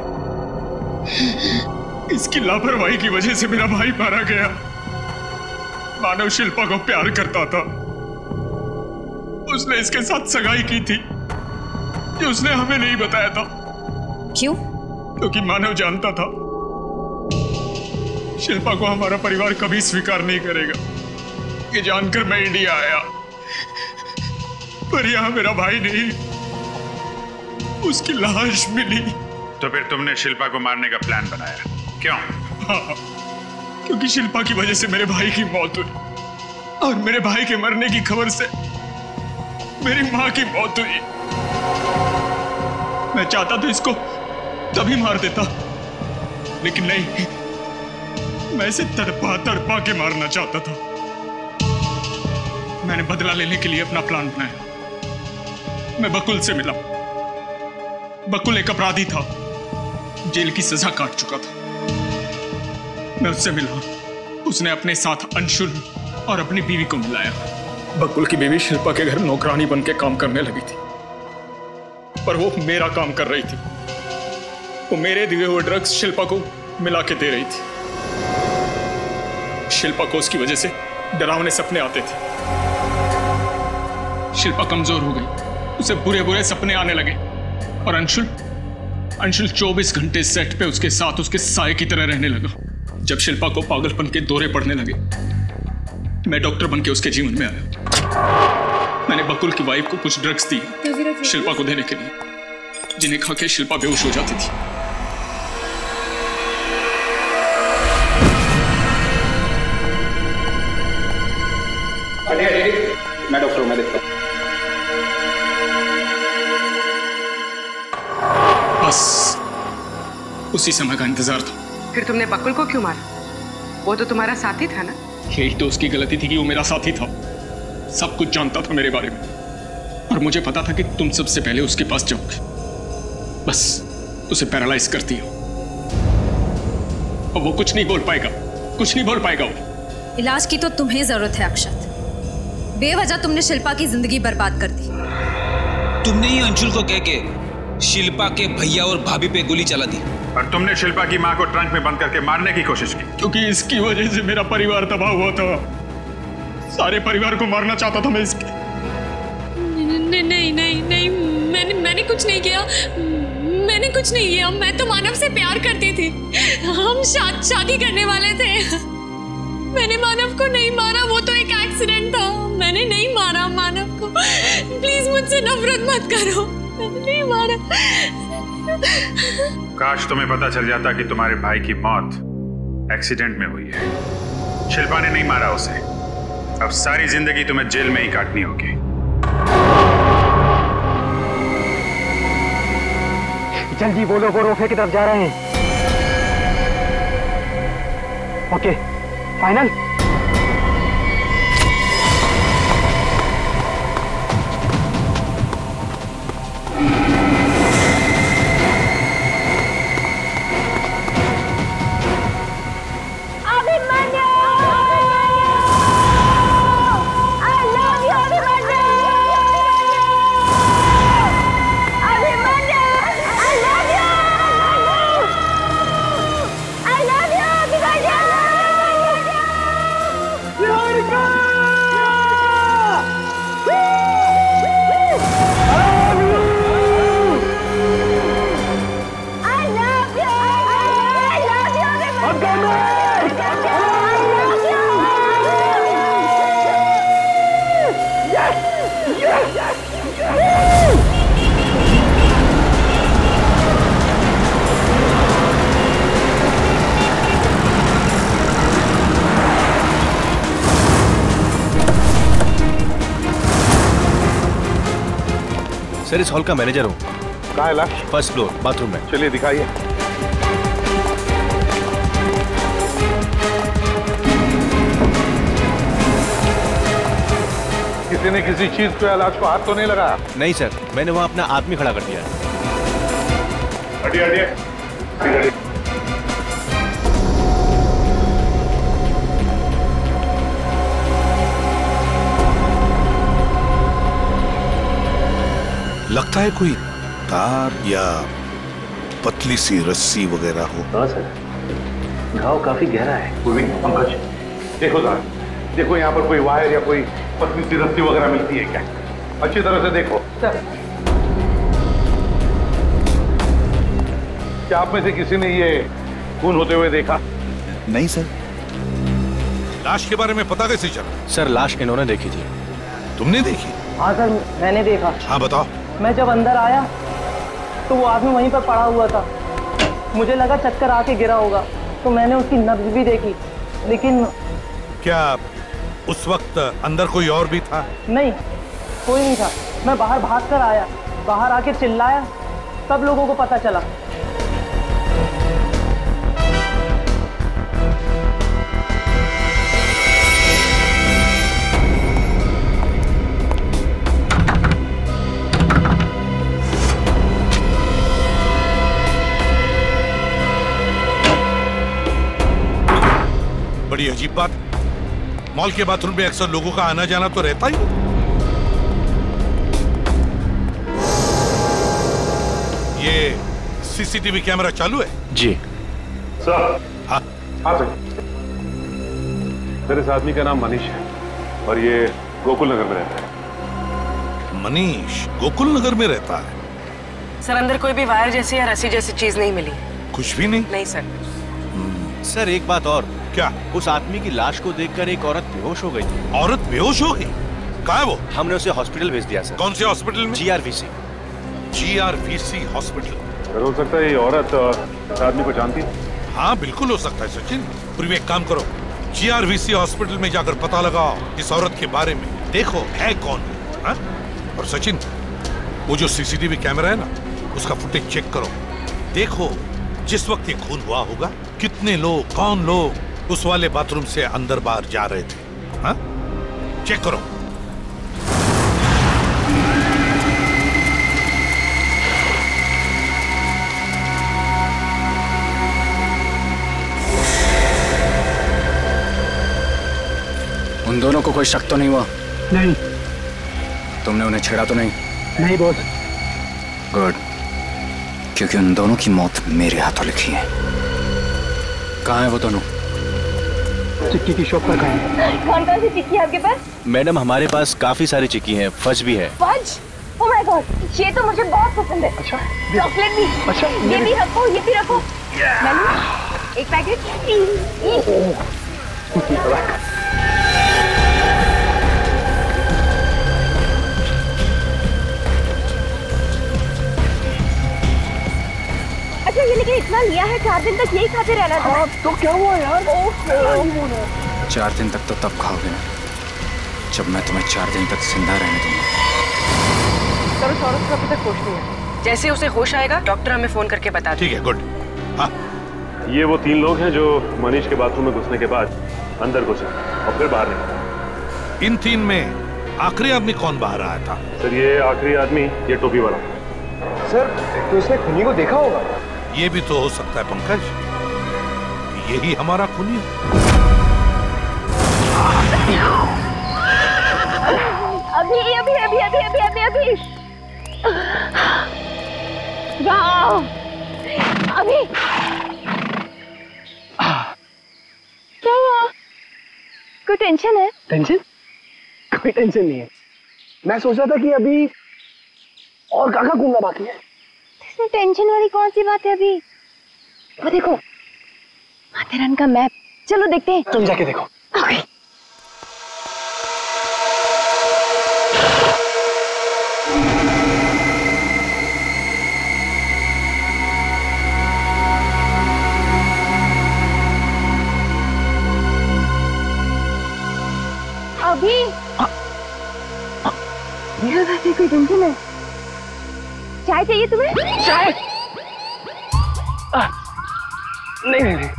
इसकी लापरवाही की वजह से मेरा भाई मारा गया। मानव शिल्पा को प्यार करता था। उसने इसके साथ सगाई की थी, जो उसने हमें नहीं बताया था। क्यों? क्योंकि मानव जानता था शिल्पा को हमारा परिवार कभी स्वीकार नहीं करेगा। ये जानकर मैं इंडिया आया, पर यहां मेरा भाई नहीं, उसकी लाश मिली। तो फिर तुमने शिल्पा को मारने का प्लान बनाया, क्यों? हाँ, क्योंकि शिल्पा की वजह से मेरे भाई की मौत हुई और मेरे भाई के मरने की खबर से मेरी मां की मौत हुई। मैं चाहता तो इसको तभी मार देता, लेकिन नहीं, मैं इसे तड़पा तड़पा के मारना चाहता था। मैंने बदला लेने के लिए अपना प्लान बनाया। मैं बकुल से मिला। बकुल एक अपराधी था, जेल की सजा काट चुका था। मैं उससे मिला। उसने अपने साथ अंशुल और अपनी बीवी को मिलाया। बकुल की बीवी शिल्पा के घर नौकरानी बन के काम करने लगी थी, पर वो मेरा काम कर रही थी। वो मेरे दिए हुए ड्रग्स शिल्पा को मिला के दे रही थी। शिल्पा को उसकी वजह से डरावने सपने आते थे। शिल्पा कमजोर हो गई, उसे बुरे बुरे सपने आने लगे। और अंशुल 24 घंटे सेट पे उसके साथ उसके साए की तरह रहने लगा। जब शिल्पा को पागलपन के दौरे पड़ने लगे, मैं डॉक्टर बनके उसके जीवन में आया। मैंने बकुल की वाइफ को कुछ ड्रग्स दी शिल्पा को देने के लिए, जिन्हें खा के शिल्पा बेहोश हो जाती थी। मैं डॉक्टर हूं, मैं देखता हूं। बस उसी समय का इंतजार था। फिर तुमने बकुल को क्यों मारा? वो तो तुम्हारा साथी था ना? यही तो उसकी गलती थी कि वो मेरा साथी था। सब कुछ जानता था मेरे बारे में, और मुझे पता था कि तुम सबसे पहले उसके पास जाओगे। बस उसे पैरालाइज करती हो, और वो कुछ नहीं बोल पाएगा, कुछ नहीं बोल पाएगा वो। इलाज की तो तुम्हें जरूरत है अक्षत। बेवजह तुमने शिल्पा की जिंदगी बर्बाद कर दी। तुमने ही अंशुल को कह के शिल्पा के भैया और भाभी पे गोली चला दी, और तुमने शिल्पा की मां को ट्रंक में बंद करके मारने की कोशिश की। क्योंकि इसकी वजह से मेरा परिवार तबाह हुआ था। सारे परिवार को मारना चाहता था मैं इसके। नहीं, मैंने कुछ नहीं किया। मैंने कुछ नहीं किया। मैं तो मानव से प्यार करती थी। हम शादी करने वाले थे। मैंने मानव को नहीं मारा, वो तो एक एक्सीडेंट था। मैंने नहीं मारा मानव को। प्लीज मुझसे नफरत मत करो। मैंने नहीं मारा। काश तुम्हें पता चल जाता कि तुम्हारे भाई की मौत एक्सीडेंट में हुई है। शिल्पा ने नहीं मारा उसे। अब सारी जिंदगी तुम्हें जेल में ही काटनी होगी। जल्दी बोलो, वो रोफे की तरफ जा रहे हैं। Okay, final. सर इस हॉल का मैनेजर हूँ। कहाँ है लाश? फर्स्ट फ्लोर बाथरूम में। चलिए दिखाइए। किसी ने किसी चीज पे लाश को हाथ तो नहीं लगाया? नहीं सर, मैंने वहाँ अपना आदमी खड़ा कर दिया। हटिए हटिए। लगता है कोई तार या पतली सी रस्सी वगैरह हो। हाँ सर, घाव काफी गहरा है। पंकज देखो सर, देखो यहाँ पर कोई वायर या कोई पतली सी रस्सी वगैरह मिलती है क्या? अच्छी तरह से देखो सर। क्या आप में से किसी ने ये खून होते हुए देखा? नहीं सर। लाश के बारे में पता कैसे चला? सर लाश इन्होंने देखी थी। तुमने देखी? हाँ सर, मैंने देखा। हाँ बताओ। मैं जब अंदर आया तो वो आदमी वहीं पर पड़ा हुआ था। मुझे लगा चक्कर आके गिरा होगा, तो मैंने उसकी नब्ज भी देखी, लेकिन क्या उस वक्त अंदर कोई और भी था? नहीं, कोई नहीं था। मैं बाहर भाग कर आया, बाहर आके चिल्लाया, सब लोगों को पता चला। बड़ी अजीब बात, मॉल के बाथरूम में अक्सर लोगों का आना जाना तो रहता ही। ये सीसीटीवी कैमरा चालू है? जी सर। हाँ हाँ सर। सर इस आदमी का नाम मनीष है और ये गोकुल नगर में रहता है। मनीष गोकुल नगर में रहता है? सर अंदर कोई भी वायर जैसी या रस्सी जैसी चीज नहीं मिली। कुछ भी नहीं? नहीं सर। सर एक बात और। क्या? उस आदमी की लाश को देखकर एक औरत बेहोश हो गई थी। औरत बेहोश हो गई? कहाँ है वो? हमने उसे हॉस्पिटल भेज दिया सर। कौन से हॉस्पिटल में? जीआरवीसी। जीआरवीसी हॉस्पिटल। सर हो सकता है ये औरत इस आदमी को जानती है? हाँ बिल्कुल हो सकता है सचिन। पूर्व एक काम करो, जीआरवीसी हॉस्पिटल में जाकर पता लगाओ इस औरत के बारे में, देखो है कौन है। हाँ? और सचिन वो जो सीसीटीवी कैमरा है ना, उसका फुटेज चेक करो, देखो जिस वक्त ये खून हुआ होगा कितने लोग, कौन लोग उस वाले बाथरूम से अंदर बाहर जा रहे थे। हाँ? चेक करो। उन दोनों को कोई शक तो नहीं हुआ? नहीं। तुमने उन्हें छेड़ा तो नहीं? नहीं बॉस। गुड, क्योंकि उन दोनों की मौत मेरे हाथों लिखी है। कहाँ है वो दोनों? चिक्की की शॉप पर गए। कौन कौन सी चिक्की है आपके पास? मैडम हमारे पास काफी सारी चिक्की हैं, फज भी है। फज? ओह माय गॉड, ये तो मुझे बहुत पसंद है। अच्छा, चॉकलेट भी। अच्छा, ये भी रखो, ये भी रखो। एक पैकेट। अच्छा ये लेकिन इतना लिया है, 4 दिन तक यही खाते रहना था। तो क्या हुआ यार? 4 दिन तक तो तब खाओगे ना जब मैं तुम्हें 4 दिन तक जिंदा रहने दूंगा। सर उस औरत को अभी तक होश नहीं है। जैसे उसे होश आएगा डॉक्टर हमें फोन करके बता दें। ठीक है, गुड। हाँ। ये वो 3 लोग हैं जो मनीष के बाथरूम में घुसने के बाद अंदर घुसे और फिर बाहर निकले। इन 3 में आखिरी आदमी कौन बाहर आया था? सर ये आखिरी आदमी ये टोपी वाला। सर तो इसने खूनी को देखा होगा। ये भी तो हो सकता है पंकज, यही हमारा खूनी है। अभी अभी अभी अभी अभी अभी अभी वाह अभी क्या हुआ? कोई टेंशन है? टेंशन? कोई टेंशन नहीं है। मैं सोच रहा था कि अभी और काका घूमना बाकी है। इसमें टेंशन वाली कौन सी बात है? अभी वो देखो माथेरान का मैप, चलो देखते हैं। तुम जाके देखो। ओके। अभी मेरा वैसे कोई टेंशन है? चाय चाहिए तुम्हें? चाय? नहीं।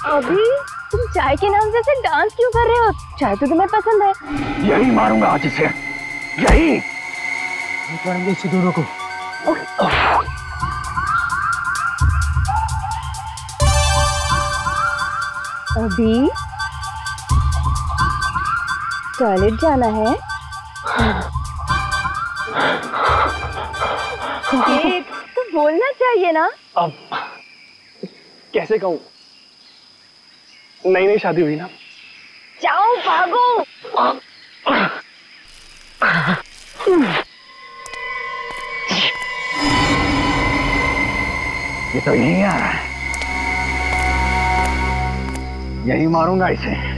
अभी तुम चाय के नाम से ऐसे डांस क्यों कर रहे हो? चाय तो तुम्हें पसंद है। यही मारूंगा आज इसे, यही मारेंगे इसे दोनों को। अभी टॉयलेट जाना है? देख, तो बोलना चाहिए ना। अब कैसे कहूँ, नई शादी हुई ना। जाओ भागो। ये तो यही आ रहा है, यही मारूंगा इसे।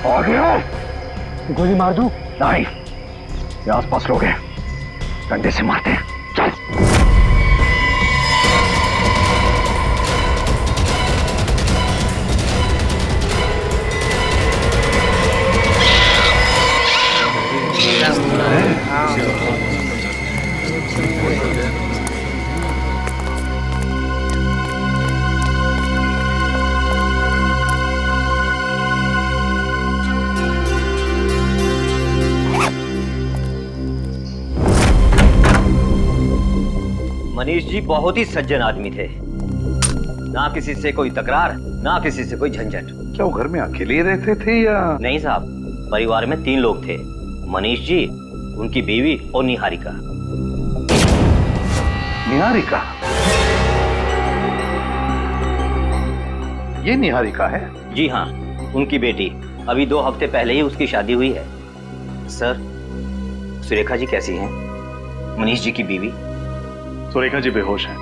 आ गया। गोली मार दूं? नहीं, ये आसपास लोग हैं, डंडे से मारते हैं। चल। मनीष जी बहुत ही सज्जन आदमी थे, ना किसी से कोई तकरार, ना किसी से कोई झंझट। क्या वो घर में अकेले ही रहते थे या? नहीं साहब, परिवार में 3 लोग थे, मनीष जी, उनकी बीवी और निहारिका। निहारिका? ये निहारिका है? जी हाँ, उनकी बेटी। अभी 2 हफ्ते पहले ही उसकी शादी हुई है। सर, सुरेखा जी कैसी हैं? मनीष जी की बीवी। सुरेखा जी बेहोश हैं,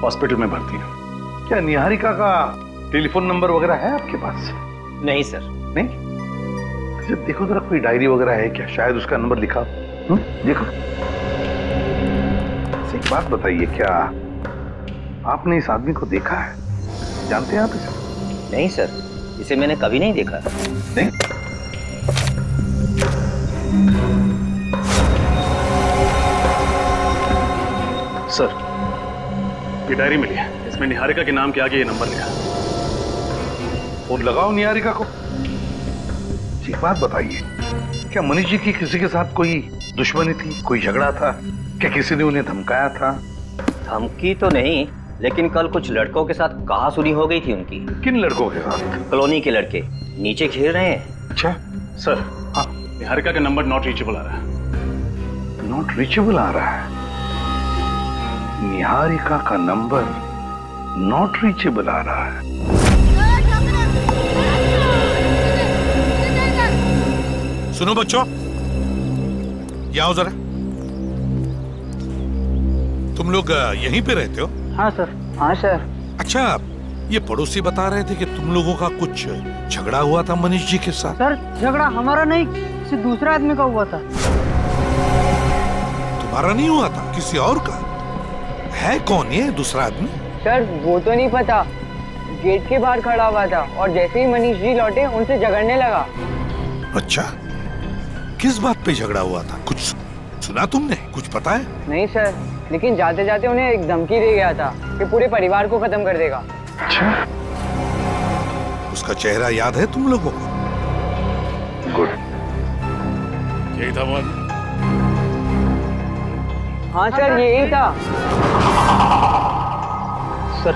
हॉस्पिटल में भर्ती हैं। क्या निहारिका का टेलीफोन नंबर वगैरह है आपके पास? नहीं सर। नहीं? अच्छा देखो जरा, कोई डायरी वगैरह है क्या? शायद उसका नंबर लिखा। देखो। एक बात बताइए, क्या आपने इस आदमी को देखा है? जानते हैं आप इसे? नहीं सर, इसे मैंने कभी नहीं देखा। नहीं? सर, ये डायरी मिली है, इसमें निहारिका के नाम के आगे ये नंबर लिखा। फोन लगाओ निहारिका को। एक बात बताइए, क्या मनीष जी की किसी के साथ कोई दुश्मनी थी, कोई झगड़ा था? क्या किसी ने उन्हें धमकाया था? धमकी तो नहीं, लेकिन कल कुछ लड़कों के साथ कहासुनी हो गई थी उनकी। किन लड़कों के साथ? कॉलोनी के लड़के नीचे घेर रहे हैं। अच्छा सर, हाँ, निहारिका का नंबर नॉट रीचेबल आ रहा है। नॉट रीचेबल आ रहा है? निहारिका का नंबर नॉट रीचेबल आ रहा है। सुनो बच्चों, ये आओ जरा। तुम लोग यहीं पे रहते हो? हाँ सर। हाँ सर। अच्छा, ये पड़ोसी बता रहे थे कि तुम लोगों का कुछ झगड़ा हुआ था मनीष जी के साथ। सर, झगड़ा हमारा नहीं, किसी दूसरे आदमी का हुआ था। तुम्हारा नहीं हुआ था, किसी और का? है कौन ये दूसरा आदमी? सर वो तो नहीं पता, गेट के बाहर खड़ा हुआ था और जैसे ही मनीष जी लौटे उनसे झगड़ने लगा। अच्छा, किस बात पे झगड़ा हुआ था? कुछ सुना तुमने? कुछ पता है? नहीं सर, लेकिन जाते जाते उन्हें एक धमकी दे गया था कि पूरे परिवार को खत्म कर देगा। अच्छा, उसका चेहरा याद है तुम लोगों को? गुड। यही था वो? हाँ सर, यही था। सर,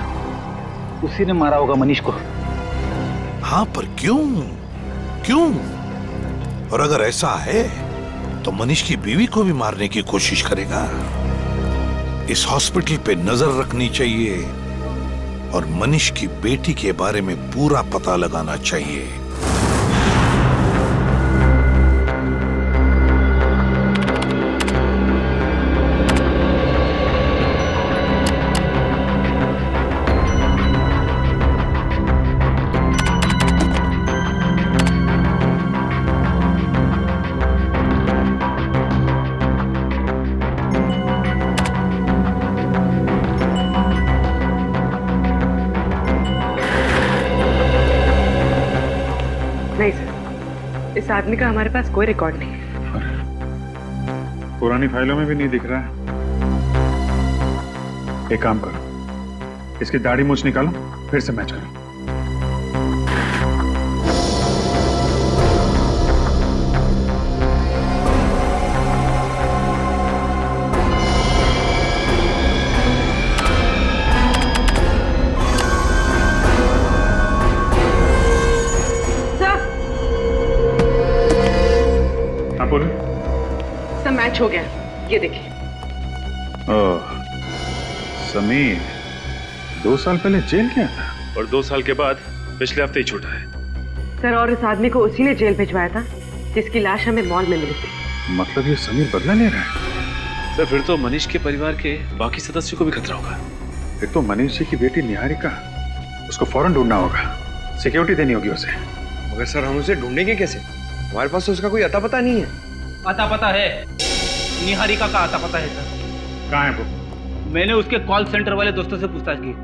उसी ने मारा होगा मनीष को। हाँ, पर क्यों? क्यों? और अगर ऐसा है तो मनीष की बीवी को भी मारने की कोशिश करेगा। इस हॉस्पिटल पे नजर रखनी चाहिए और मनीष की बेटी के बारे में पूरा पता लगाना चाहिए। नहीं सर, इस आदमी का हमारे पास कोई रिकॉर्ड नहीं है। पुरानी फाइलों में भी नहीं दिख रहा है। एक काम करो, इसकी दाढ़ी मूछ निकालो, फिर से मैच करो। सब मैच हो गया, ये देखिए। ओह, समीर 2 साल पहले जेल गया था और 2 साल के बाद पिछले हफ्ते ही छूटा है। सर, और इस आदमी को उसी ने जेल भिजवाया था जिसकी लाश हमें मॉल में मिली थी। मतलब ये समीर बदला ले रहा है? सर, फिर तो मनीष के परिवार के बाकी सदस्यों को भी खतरा होगा। फिर तो मनीष जी की बेटी निहारिका, उसको फौरन ढूंढना होगा, सिक्योरिटी देनी होगी उसे। मगर सर, हम उसे ढूंढेंगे कैसे? हमारे पास तो उसका कोई अता पता नहीं है। अता पता है, निहारिका का अता पता है सर। कहाँ है वो? मैंने उसके कॉल सेंटर वाले दोस्तों से पूछताछ की।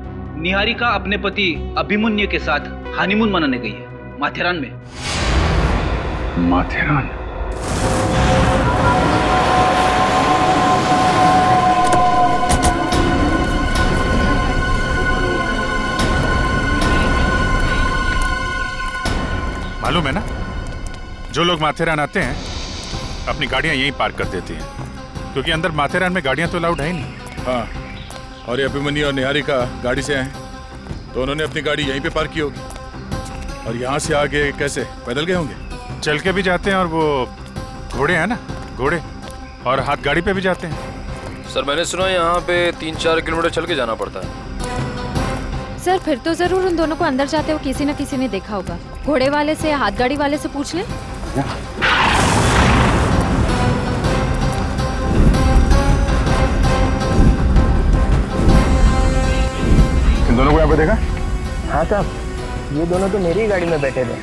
निहारिका अपने पति अभिमन्यु के साथ हनीमून मनाने गई है माथेरान में। माथेरान? मालूम है ना, जो लोग माथेरान आते हैं अपनी गाड़ियां यहीं पार्क कर देती हैं, क्योंकि अंदर माथेरान में गाड़ियां तो अलाउड है ही नहीं। हाँ, और ये अभिमन्यु और निहारिका गाड़ी से आए तो उन्होंने अपनी गाड़ी यहीं पे पार्क की होगी। और यहाँ से आगे कैसे, पैदल गए होंगे? चल के भी जाते हैं, और वो घोड़े हैं ना, घोड़े, और हाथ गाड़ी पे भी जाते हैं। सर, मैंने सुना यहाँ पे 3-4 किलोमीटर चल के जाना पड़ता है। सर, फिर तो जरूर उन दोनों को अंदर जाते हुए किसी न किसी ने देखा होगा। घोड़े वाले से, हाथ गाड़ी वाले से पूछ लें। इन दोनों को यहाँ पे देखा? हाँ साहब, ये दोनों तो मेरी ही गाड़ी में बैठे थे।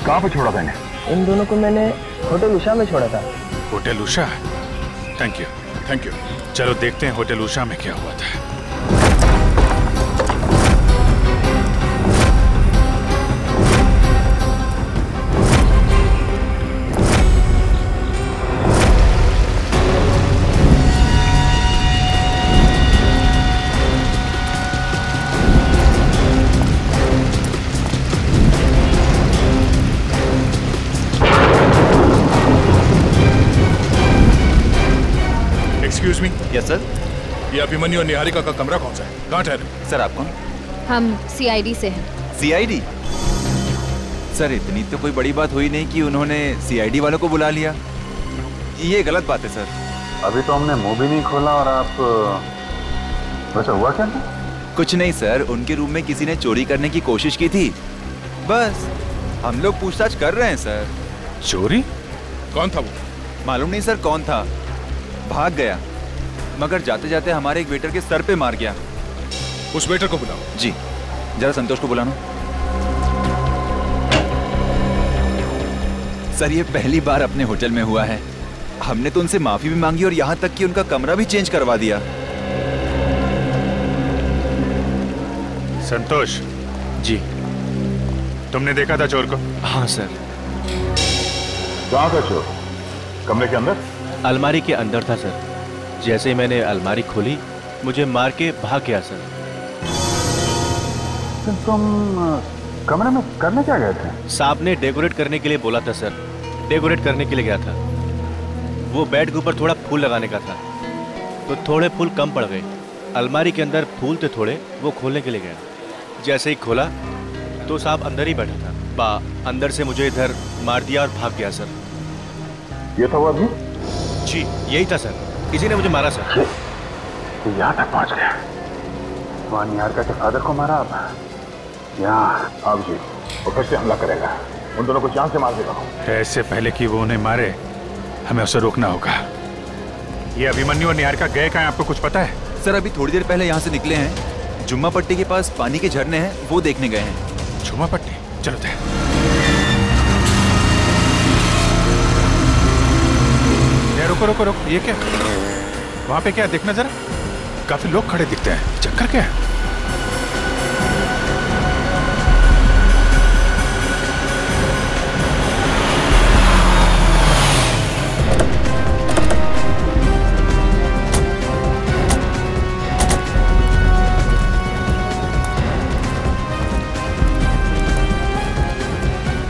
कहाँ पे छोड़ा था इन्हें? इन दोनों को मैंने होटल उषा में छोड़ा था। Hotel Usha? Thank you, thank you. चलो देखते हैं होटल उषा में क्या हुआ था। Excuse me. Yes sir. ये अभिमन्यु और निहारिका का कमरा कौन सा है? कहाँ ठहरे? सर, आप कौन? हम सीआईडी से हैं। सीआईडी? सर, इतनी तो कोई बड़ी बात हुई नहीं कि उन्होंने सीआईडी वालों को बुला लिया। ये गलत बात है सर। अभी तो हमने मुंह भी नहीं खोला और आप वैसे हुआ क्या था? कुछ नहीं सर, उनके रूम में किसी ने चोरी करने की कोशिश की थी, बस हम लोग पूछताछ कर रहे हैं सर। चोरी? कौन था वो? मालूम नहीं सर कौन था, भाग गया, मगर जाते जाते हमारे एक वेटर के सर पे मार गया। उस वेटर को बुलाओ। जी, जरा संतोष को बुलाना। सर, ये पहली बार अपने होटल में हुआ है। हमने तो उनसे माफी भी मांगी और यहाँ तक कि उनका कमरा भी चेंज करवा दिया। संतोष जी, तुमने देखा था चोर को? हाँ सर। कहाँ था चोर? कमरे के अंदर? अलमारी के अंदर था सर। जैसे ही मैंने अलमारी खोली, मुझे मार के भाग गया सर। तुम कमरे में करने क्या गए थे? साहब ने डेकोरेट करने के लिए बोला था सर, डेकोरेट करने के लिए गया था। वो बेड के ऊपर थोड़ा फूल लगाने का था, तो थोड़े फूल कम पड़ गए। अलमारी के अंदर फूल थे थोड़े, वो खोलने के लिए गया। जैसे ही खोला तो साहब अंदर ही बैठा था। अंदर से मुझे इधर मार दिया और भाग गया सर। ये था वो आदमी? जी यही था सर, किसी ने मुझे मारा सर। तो यहाँ तक पहुँच गया। वहाँ निहारिका के फादर को मारा, अब यहाँ आप जी वो फिर से हमला करेगा, उन दोनों को जान से मार देगा। ऐसे पहले कि वो उन्हें मारे हमें उसे रोकना होगा। ये अभिमन्यु और निहारिका गए कहाँ, आपको कुछ पता है? सर अभी थोड़ी देर पहले यहाँ से निकले हैं, जुम्मा पट्टी के पास पानी के झरने हैं, वो देखने गए हैं। जुम्मा पट्टी, चलो थे। रुको रुको रुको, ये क्या? वहां पे क्या देखना जरा, काफी लोग खड़े दिखते हैं, चक्कर क्या है?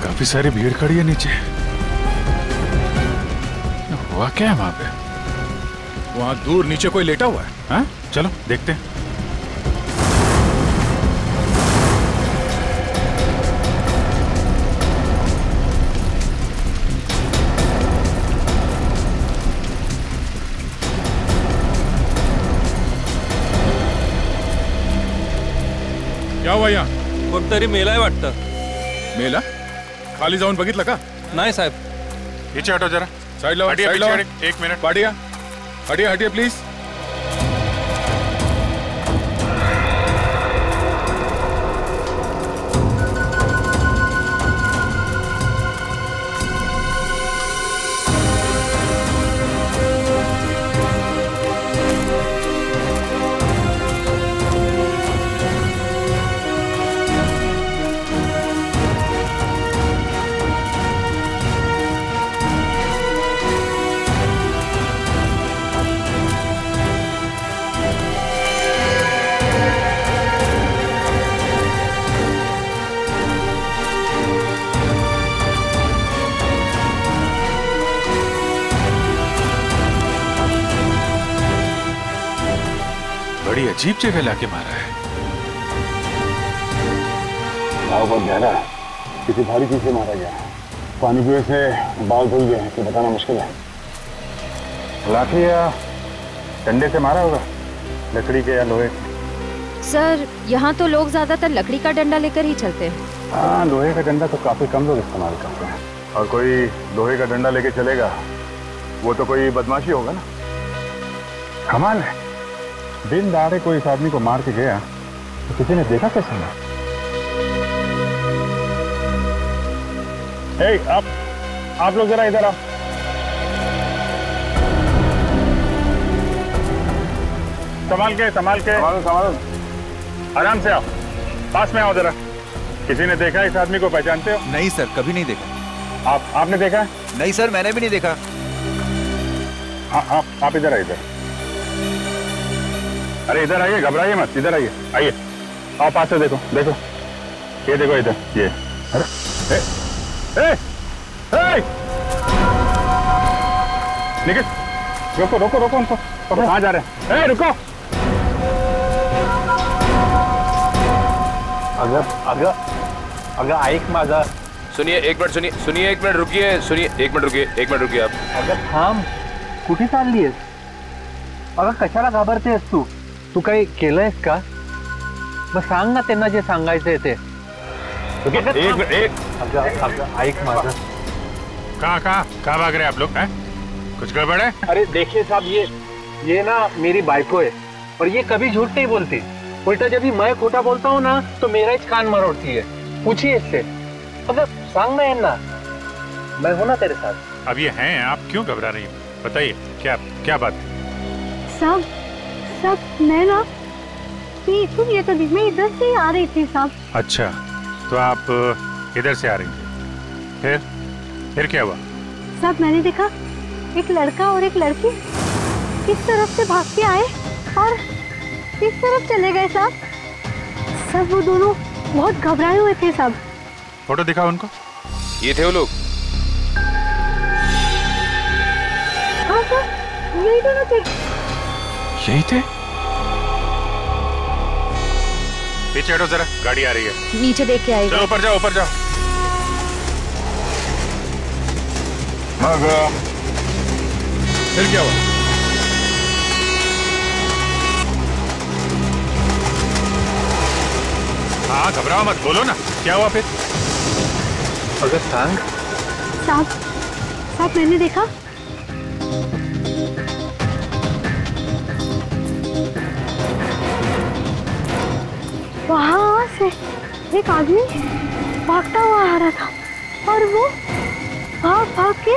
काफी सारी भीड़ खड़ी है नीचे। हुआ क्या है वहां पे? वहां दूर नीचे कोई लेटा हुआ है। हाँ चलो देखते हैं। क्या हुआ यहाँ? कोणतरी मेलाय वाटतं। मेला? खाली जाऊन बघितलं का? नाही साहेब। पीछे हटो जरा। साइड लो, हटिए, साइड लो। पीछे एक मिनट। हटिए, हटिए, हटिए प्लीज। बड़ी अजीब जगह लाके मारा है। भाव बहुत गहरा है, किसी भारी चीज से मारा गया है। पानी की वजह से बाल धुल गए हैं, तो बताना मुश्किल है। लाठी या डंडे से मारा होगा, लकड़ी के या लोहे के। सर यहाँ तो लोग ज्यादातर लकड़ी का डंडा लेकर ही चलते हैं। हाँ, लोहे का डंडा तो काफी कम लोग इस्तेमाल करते हैं, और कोई लोहे का डंडा लेके चलेगा वो तो कोई बदमाशी होगा ना। कमाल है, दिन दहाड़े कोई इस आदमी को मार के गया तो किसी ने देखा कैसे ना? आप लोग जरा इधर आओ। संभाल के संभालो, आराम से आओ, पास में आओ जरा। किसी ने देखा इस आदमी को, पहचानते हो? नहीं सर, कभी नहीं देखा। आपने देखा? नहीं सर, मैंने भी नहीं देखा। आप इधर आइए, अरे इधर आइए, घबराइए मत, इधर आइए, आइए, आओ पास से देखो, ये देखो इधर, ये। अरे निखिल, रोको उनको, कहाँ जा रहे हैं? रुको। अगर ऐक माझा। सुनिए एक मिनट रुकिए आप। अगं थांब, कुठे चालली आहेस? अगं कशाला घाबरतेस तू काही केलंयस का? मग सांग ना त्यांना जे सांगायचंय ते। अगं ऐक माझं। कहाँ भाग रहे आप लोग हैं? कुछ गड़बड़ है? अरे देखिए साहब, ये ना मेरी बाइको है और ये कभी झूठ नहीं बोलती। उल्टा जब भी मैं खोटा बोलता हूँ ना तो मेरा ही कान मरोड़ती है। पूछिए इससे। अगर सांग ना ना, मैं हूं ना तेरे साथ। अब ये हैं, आप क्यों घबरा रही हैं? बताइए क्या बात है? सब मैं ना ये तो मैं इधर से ही आ रही थी साहब। अच्छा, तो आप इधर से आ रही थी, फिर क्या हुआ? साहब मैंने देखा एक लड़का और एक लड़की इस तरफ से भाग के आए और इस तरफ चले गए साहब। सब वो दोनों बहुत घबराए हुए थे साहब। फोटो दिखाओ उनको। ये थे वो लोग? हाँ सर, यही दोनों थे। यही थे? पीछे हटो जरा, गाड़ी आ रही है। नीचे देख के आएगा। चलो ऊपर जाओ। फिर क्या हुआ? हाँ घबराओ मत, बोलो ना क्या हुआ फिर? अगर सांग साहब मैंने देखा वहां से एक आदमी भागता हुआ आ रहा था और वो भाग के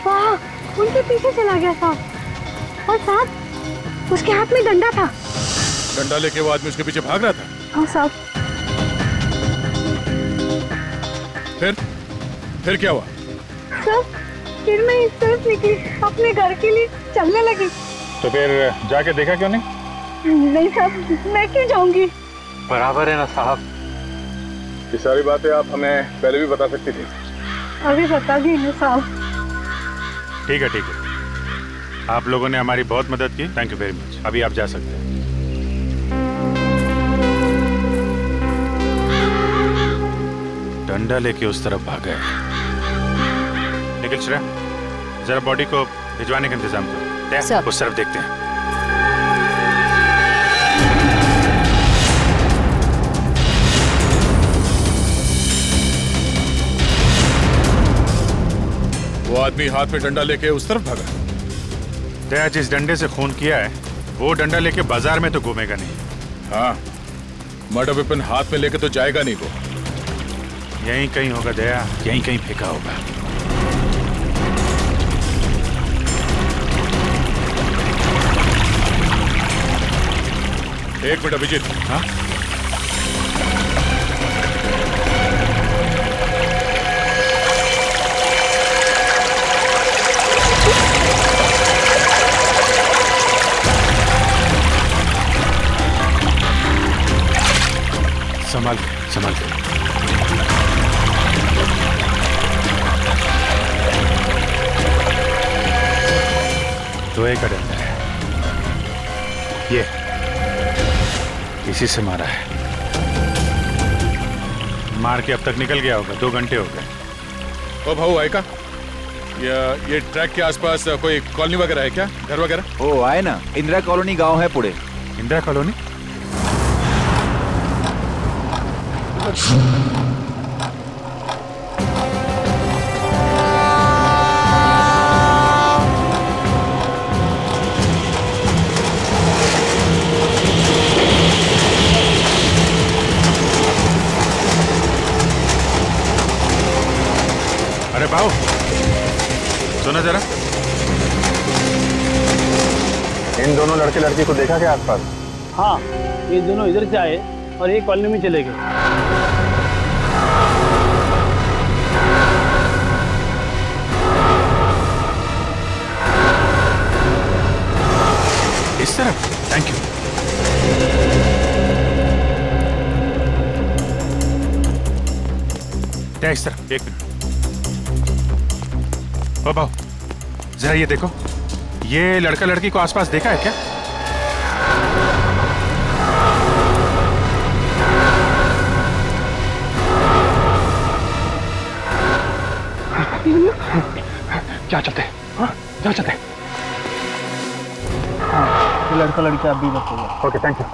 वहाँ उनके पीछे चला गया साहब। और साहब उसके हाथ में डंडा था। डंडा लेके वो आदमी उसके पीछे भाग रहा था? हाँ साहब। फिर क्या हुआ? साहब फिर मैं इस तरफ निकली, अपने घर के लिए चलने लगी। तो फिर जाके देखा क्यों नहीं? नहीं साहब, मैं क्यों जाऊंगी? बराबर है ना साहब। ये सारी बातें आप हमें पहले भी बता सकती थी। अभी बता दी ना साहब। ठीक है, आप लोगों ने हमारी बहुत मदद की, थैंक यू वेरी मच। अभी आप जा सकते हैं। डंडा लेके उस तरफ भागा है। निखिल श्रेया, जरा बॉडी को भिजवाने का इंतजाम करो। उस तरफ देखते हैं। वो आदमी हाथ में डंडा लेके उस तरफ भागा। दया जिस डंडे से खून किया है वो डंडा लेके बाजार में तो घूमेगा नहीं। हाँ, मर्डर वेपन हाथ में लेके तो जाएगा नहीं वो। यहीं कहीं होगा दया, यहीं कहीं फेंका होगा। एक मिनट अभिजीत। हाँ संभाल के। तो एक डंडा है, ये इसी से मारा है। मार के अब तक निकल गया होगा, 2 घंटे हो गए। ओ भाऊ आए का? ये ट्रैक के आसपास कोई कॉलोनी वगैरह है क्या, घर वगैरह? ओ आए ना, इंदिरा कॉलोनी गांव है पुणे। इंदिरा कॉलोनी? अरे भाऊ सुनो जरा। इन दोनों लड़के लड़की को देखा क्या आसपास? हाँ, ये दोनों इधर से आए और एक कॉलोनी में चले गए। इस तरफ? Thank you. इस तरफ, एक मिनट। ओ भाऊ जरा ये देखो, ये लड़का लड़की को आसपास देखा है क्या? क्या चलते? हाँ, क्या चलते? हाँ, ये लड़का लड़की अभी बस हो गया। Okay, thank you.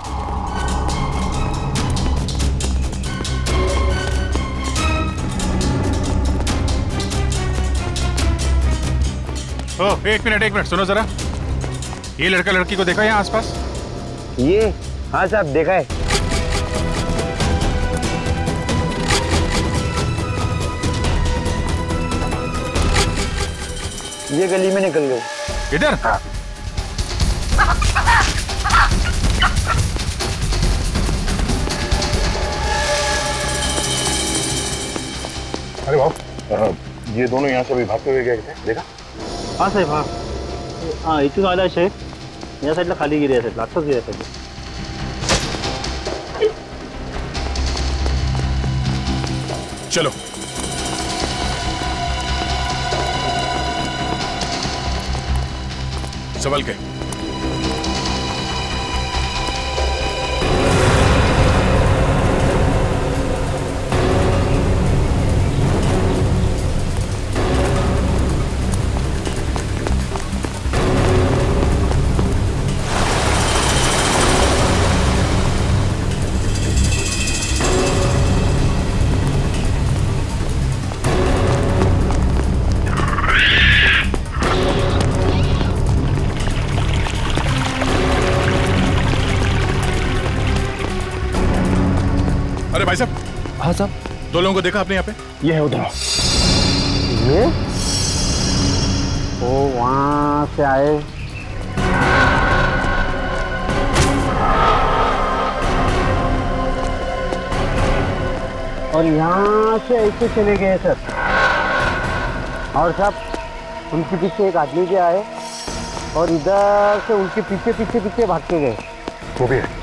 ओ एक मिनट सुनो जरा। ये लड़का लड़की को देखा यहाँ आसपास? ये हाँ साहब, देखा है। ये गली में निकल गए। इधर? हाँ। अरे भाऊ, ये दोनों यहाँ से अभी भागते हुए गए थे, देखा? हाँ साहेब, हाँ हाँ, इथून आला शेख या साईडला खाली गिरी, या साईडला आत्ताच गिरी साईडला। चलो संभल के। हाँ साहब। 2 लोगों को देखा आपने यहाँ पे? ये है उधर। ये वो वहां से आए, और यहाँ से ऐसे चले गए सर। और साहब उनके पीछे एक आदमी भी आए और इधर से उनके पीछे पीछे पीछे भाग के गए। वो भी है।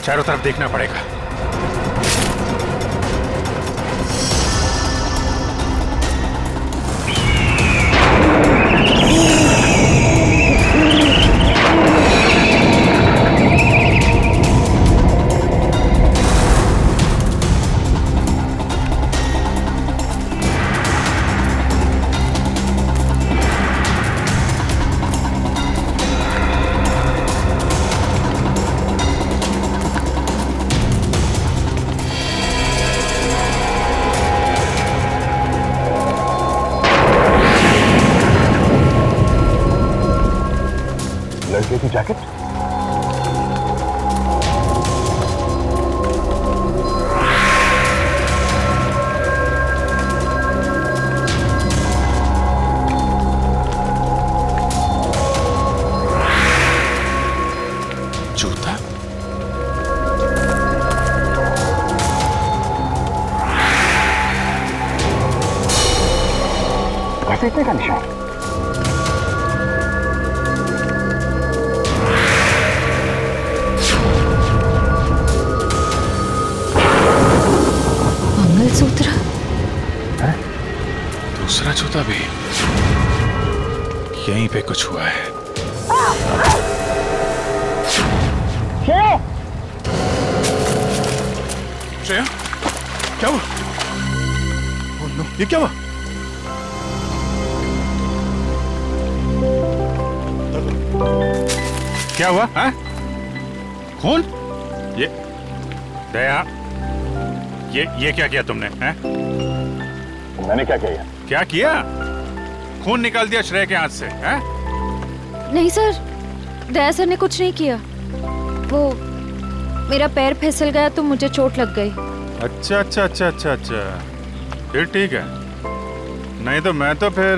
चारों तरफ देखना पड़ेगा। लड़के की जैकेट? जूता? घसीटने का निशान। मंगलसूत्र? दूसरा जूता भी यहीं पे कुछ हुआ है। श्रेया, क्या हुआ? ओह नो, ये क्या हुआ? क्या हुआ? हाँ? खून? ये दया, ये क्या किया तुमने? हैं? मैंने क्या किया? क्या किया? खून निकाल दिया श्रेय के हाथ से? हैं? नहीं सर, दया सर ने कुछ नहीं किया। वो मेरा पैर फिसल गया तो मुझे चोट लग गई। अच्छा अच्छा अच्छा अच्छा अच्छा, फिर ठीक है। नहीं तो मैं तो फिर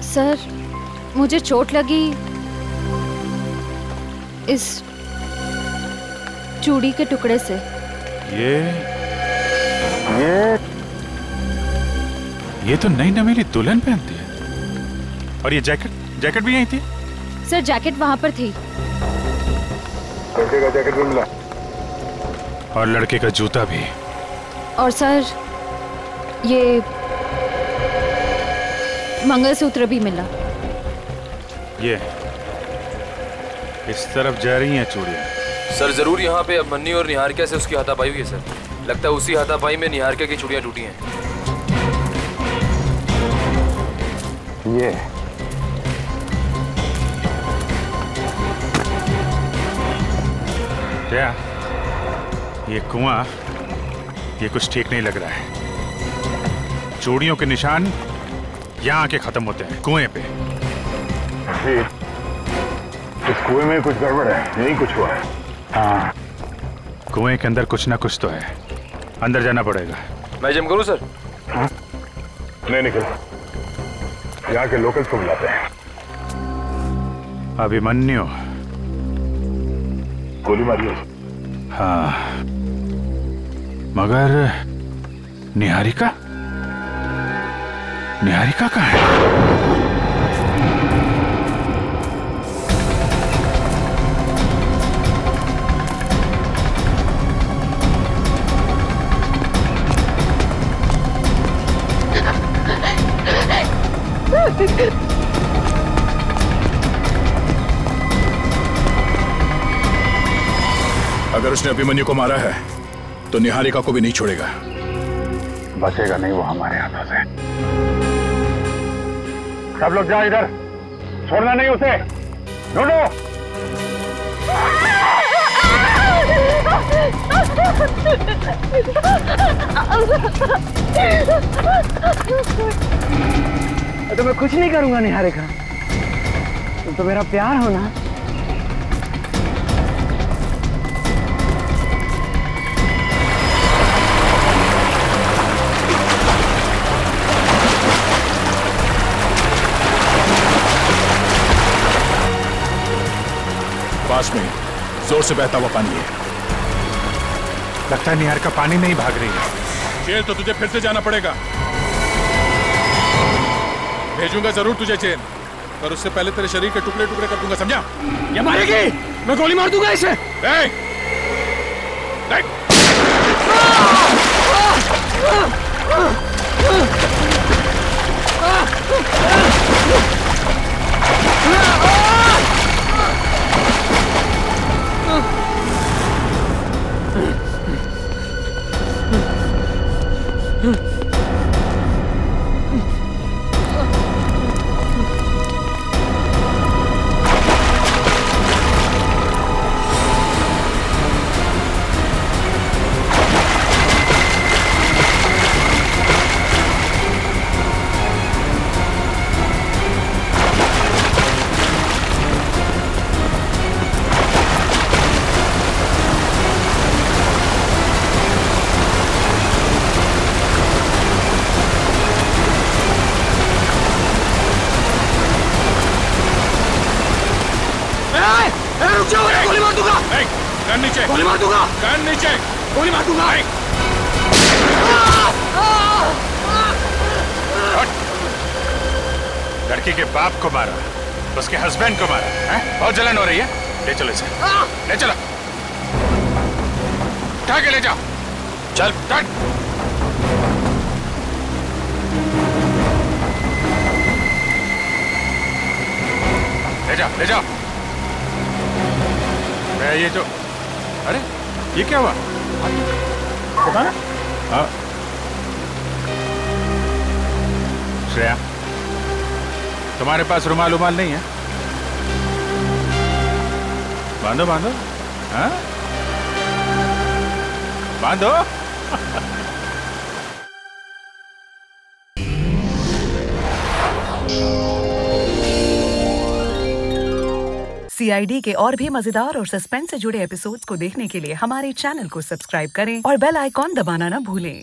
सर मुझे चोट लगी इस चूड़ी के टुकड़े से। ये तो नई नवेली दुल्हन पहनती है। और ये जैकेट भी यहीं थी? सर जैकेट वहां पर थी। लड़के का जैकेट भी मिला और लड़के का जूता भी। और सर ये मंगलसूत्र भी मिला। ये इस तरफ जा रही हैं चूड़ियां। सर जरूर यहाँ पे अभिमन्यु और निहारिका से उसकी हाथापाई हुई है सर। लगता है उसी हाथापाई में निहारिका की चूड़ियां टूटी हैं। ये क्या ये कुआं, ये कुछ ठीक नहीं लग रहा है। चूड़ियों के निशान यहाँ आके खत्म होते हैं, कुएं पे। इस कुएं में कुछ गड़बड़ है, यही कुछ हुआ है। हाँ, कुएं के अंदर कुछ ना कुछ तो है। अंदर जाना पड़ेगा। मैं जम करूं सर? हाँ? नहीं निकल, यहाँ के लोकल्स को बुलाते हैं। अभिमन्यु गोली मारी हो? हाँ, मगर निहारिका कहाँ है? अगर उसने अभिमन्यु को मारा है तो निहारिका को भी नहीं छोड़ेगा। बचेगा नहीं वो हमारे हाथों से। सब लोग जाओ इधर, छोड़ना नहीं उसे। ढूंढो। तो मैं कुछ नहीं करूंगा निहारिका, तुम तो मेरा प्यार हो ना। पास में जोर से बहता हुआ पानी है। लगता है निहारिका पानी नहीं भाग रही है। जेल तो तुझे फिर से जाना पड़ेगा। भेजूंगा जरूर तुझे जेल, पर उससे पहले तेरे शरीर के टुकड़े टुकड़े कर दूंगा, समझा? ये मारेगी, मैं गोली मार दूंगा इसे। गोली मार दूंगा। गन नीचे। गोली मार दूंगा। गन नीचे। गोली मार दूंगा। लड़की के बाप को मारा, उसके हस्बैंड को मारा, हैं? बहुत जलन हो रही है। ले चलो इसे, ले चलो, उठा के ले जाओ। चल उठ। ले जाओ, ले जाओ। ये जो, अरे ये क्या हुआ? हाँ श्रेया, तुम्हारे पास रुमाल उमाल नहीं है? बांधो बांधो, हाँ बांधो। CID के और भी मजेदार और सस्पेंस से जुड़े एपिसोड्स को देखने के लिए हमारे चैनल को सब्सक्राइब करें और बेल आइकॉन दबाना ना भूलें।